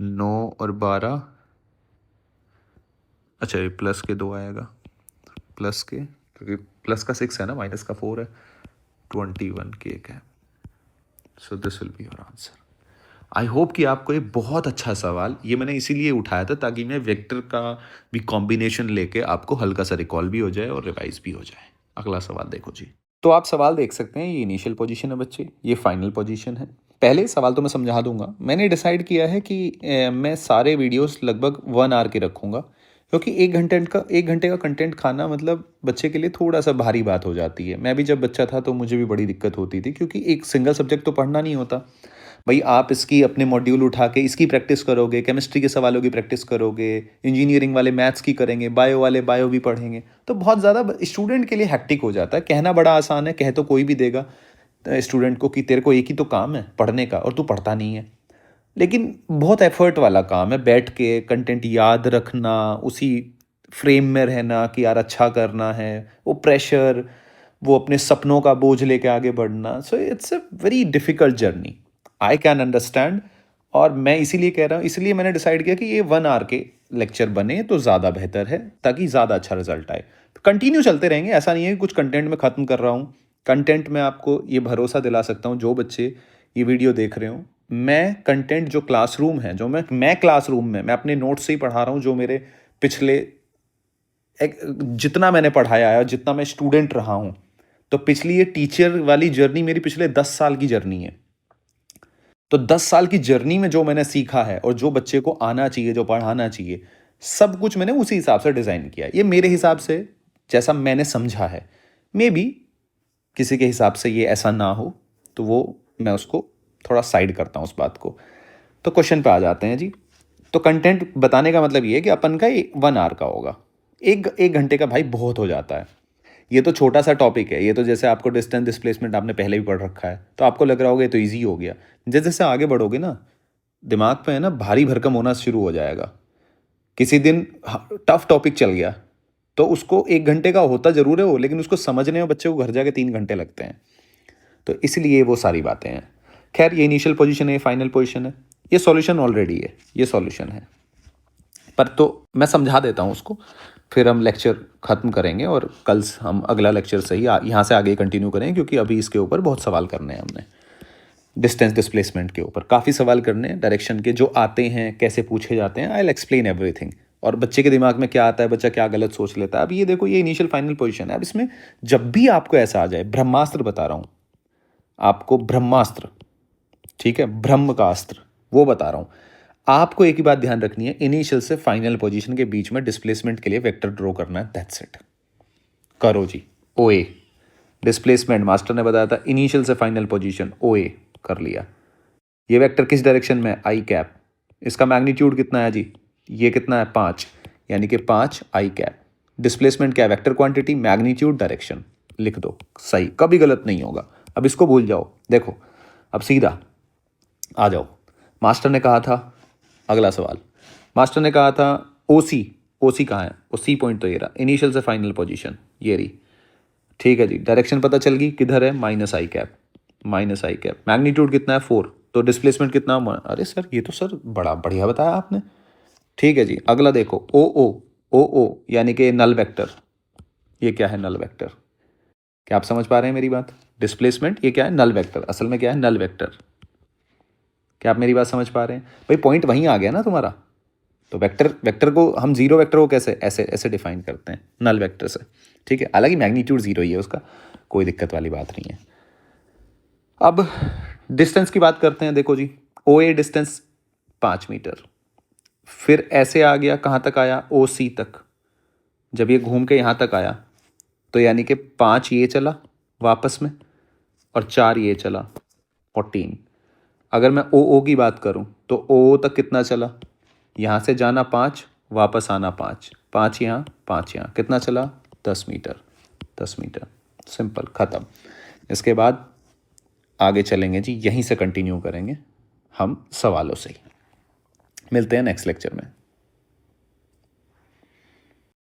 9 और 12, अच्छा ये प्लस के 2 आएगा, प्लस के, क्योंकि प्लस का 6 है ना, माइनस का 4 है, 21k cap. So this will be your answer. I hope कि आपको ये बहुत अच्छा सवाल, ये मैंने इसीलिए उठाया था ताकि मैं वेक्टर का भी कॉम्बिनेशन लेके आपको हल्का सा रिकॉल भी हो जाए और रिवाइज भी हो जाए। अगला सवाल देखो जी। तो आप सवाल देख सकते हैं, ये इनिशियल पोजीशन है बच्चे, ये फाइनल पोजीशन है। पहले सवाल तो मैं समझा दूंगा, मैंने डिसाइड किया है कि मैं सारे वीडियोस लगभग 1 आवर के रखूंगा, क्योंकि 1 घंटे का कंटेंट खाना मतलब बच्चे के लिए थोड़ा सा भारी बात हो जाती है। मैं भी जब बच्चा था तो मुझे भी बड़ी दिक्कत होती थी, क्योंकि एक सिंगल सब्जेक्ट तो पढ़ना नहीं होता भाई। आप इसकी अपने मॉड्यूल उठा के इसकी प्रैक्टिस करोगे, केमिस्ट्री के सवालों की प्रैक्टिस करोगे, इंजीनियरिंग वाले मैथ्स की करेंगे, बायो वाले बायो भी पढ़ेंगे, तो बहुत ज़्यादा स्टूडेंट के लिए हैक्टिक हो जाता है। कहना बड़ा आसान है, कह तो कोई भी देगा, स्टूडेंट को कि तेरे को एक ही तो काम है पढ़ने का और तू पढ़ता नहीं है। लेकिन बहुत एफर्ट वाला काम है, बैठ के कंटेंट याद रखना, उसी फ्रेम में रहना कि यार अच्छा करना है, वो प्रेशर, वो अपने सपनों का बोझ लेके आगे बढ़ना। So it's a very difficult journey, I can understand. और मैं इसीलिए कह रहा हूँ, इसलिए मैंने डिसाइड किया कि ये 1 आवर के लेक्चर बने तो ज़्यादा बेहतर है, ताकि ज़्यादा अच्छा रिजल्ट आए। कंटिन्यू चलते रहेंगे, ऐसा नहीं है कि कुछ कंटेंट में ख़त्म कर रहा हूँ। कंटेंट में आपको ये भरोसा दिला सकता हूँ, जो बच्चे ये वीडियो देख रहे हो, मैं कंटेंट जो क्लासरूम है, जो मैं क्लासरूम में मैं अपने नोट्स से ही पढ़ा रहा हूँ, जो मेरे पिछले जितना मैंने पढ़ाया है, जितना मैं स्टूडेंट रहा हूँ, तो पिछली ये टीचर वाली जर्नी मेरी पिछले 10 साल की जर्नी है। तो 10 साल की जर्नी में जो मैंने सीखा है और जो बच्चे को आना चाहिए, जो पढ़ाना चाहिए, सब कुछ मैंने उसी हिसाब से डिज़ाइन किया है। ये मेरे हिसाब से जैसा मैंने समझा है, मे बी किसी के हिसाब से ये ऐसा ना हो, तो वो मैं उसको थोड़ा साइड करता हूँ उस बात को। तो क्वेश्चन पे आ जाते हैं जी। तो कंटेंट बताने का मतलब ये है कि अपन का 1 आवर का होगा। एक घंटे का भाई बहुत हो जाता है। ये तो छोटा सा टॉपिक है, ये तो जैसे आपको डिस्टेंस डिस्प्लेसमेंट आपने पहले भी पढ़ रखा है, तो आपको लग रहा होगा ये तो ईजी हो गया। जैसे जैसे आगे बढ़ोगे ना, दिमाग पे है ना भारी भरकम होना शुरू हो जाएगा। किसी दिन टफ टॉपिक चल गया, तो उसको 1 घंटे का होता जरूर है वो, लेकिन उसको समझने में बच्चे को घर जाके 3 घंटे लगते हैं। तो इसलिए वो सारी बातें हैं। खैर, ये इनिशियल पोजीशन है, ये फाइनल पोजीशन है, ये सॉल्यूशन ऑलरेडी है, ये सॉल्यूशन है। पर तो मैं समझा देता हूँ उसको, फिर हम लेक्चर ख़त्म करेंगे और कल हम अगला लेक्चर से ही यहाँ से आगे कंटिन्यू करेंगे, क्योंकि अभी इसके ऊपर बहुत सवाल करने हैं हमने। डिस्टेंस डिस्प्लेसमेंट के ऊपर काफ़ी सवाल करने हैं, डायरेक्शन के जो आते हैं, कैसे पूछे जाते हैं, आई विल एक्सप्लेन एवरीथिंग। और बच्चे के दिमाग में क्या आता है, बच्चा क्या गलत सोच लेता है। अब ये देखो, ये इनिशियल फाइनल पोजीशन है। अब इसमें जब भी आपको ऐसा आ जाए, ब्रह्मास्त्र बता रहा हूँ आपको, ब्रह्मास्त्र, ठीक है, ब्रह्म का अस्त्र, वो बता रहा हूँ आपको। एक ही बात ध्यान रखनी है, इनिशियल से फाइनल पोजीशन के बीच में डिस्प्लेसमेंट के लिए वेक्टर ड्रॉ करना है, दैट्स इट। करो जी। ओ ए डिस्प्लेसमेंट मास्टर ने बताया था, इनिशियल से फाइनल पोजीशन ओ ए कर लिया। ये वेक्टर किस डायरेक्शन में, आई कैप। इसका मैग्नीट्यूड कितना है जी, ये कितना है 5, यानी कि 5 आई कैप। डिस्प्लेसमेंट क्या है, वेक्टर क्वांटिटी, मैग्नीट्यूड, डायरेक्शन। लिख दो, सही, कभी गलत नहीं होगा। अब इसको भूल जाओ। देखो अब सीधा आ जाओ। मास्टर ने कहा था, अगला सवाल, मास्टर ने कहा था ओ सी, ओ सी कहाँ है, ओ सी पॉइंट तो ये रहा, इनिशियल से फाइनल पोजीशन ये रही, ठीक है जी। डायरेक्शन पता चल गई, किधर है, माइनस आई कैप, माइनस आई कैप। मैग्नीट्यूड कितना है 4, तो डिस्प्लेसमेंट कितना, अरे सर ये तो सर बड़ा बढ़िया बताया आपने। ठीक है जी, अगला देखो, ओ ओ, ओ ओ यानी कि नल वेक्टर। ये क्या है, नल वेक्टर। क्या आप समझ पा रहे हैं मेरी बात। डिस्प्लेसमेंट ये क्या है, नल वेक्टर, असल में क्या है, नल वेक्टर। क्या आप मेरी बात समझ पा रहे हैं भाई, पॉइंट वहीं आ गया ना तुम्हारा। तो वेक्टर, वेक्टर को हम जीरो वेक्टर को कैसे ऐसे ऐसे डिफाइन करते हैं, नल वेक्टर से, ठीक है। हालांकि मैग्नीट्यूड जीरो ही है उसका, कोई दिक्कत वाली बात नहीं है। अब डिस्टेंस की बात करते हैं। देखो जी, ओ ए डिस्टेंस 5 मीटर, फिर ऐसे आ गया, कहाँ तक आया, ओ सी तक। जब ये घूम के यहाँ तक आया, तो यानी कि 5 ये चला वापस में और 4 ये चला, 14। अगर मैं ओ ओ की बात करूं, तो ओ तक कितना चला, यहाँ से जाना 5, वापस आना 5, 5 यहाँ 5 यहाँ, कितना चला, 10 मीटर, 10 मीटर। सिंपल, ख़त्म। इसके बाद आगे चलेंगे जी, यहीं से कंटिन्यू करेंगे हम सवालों से ही। मिलते हैं नेक्स्ट लेक्चर में।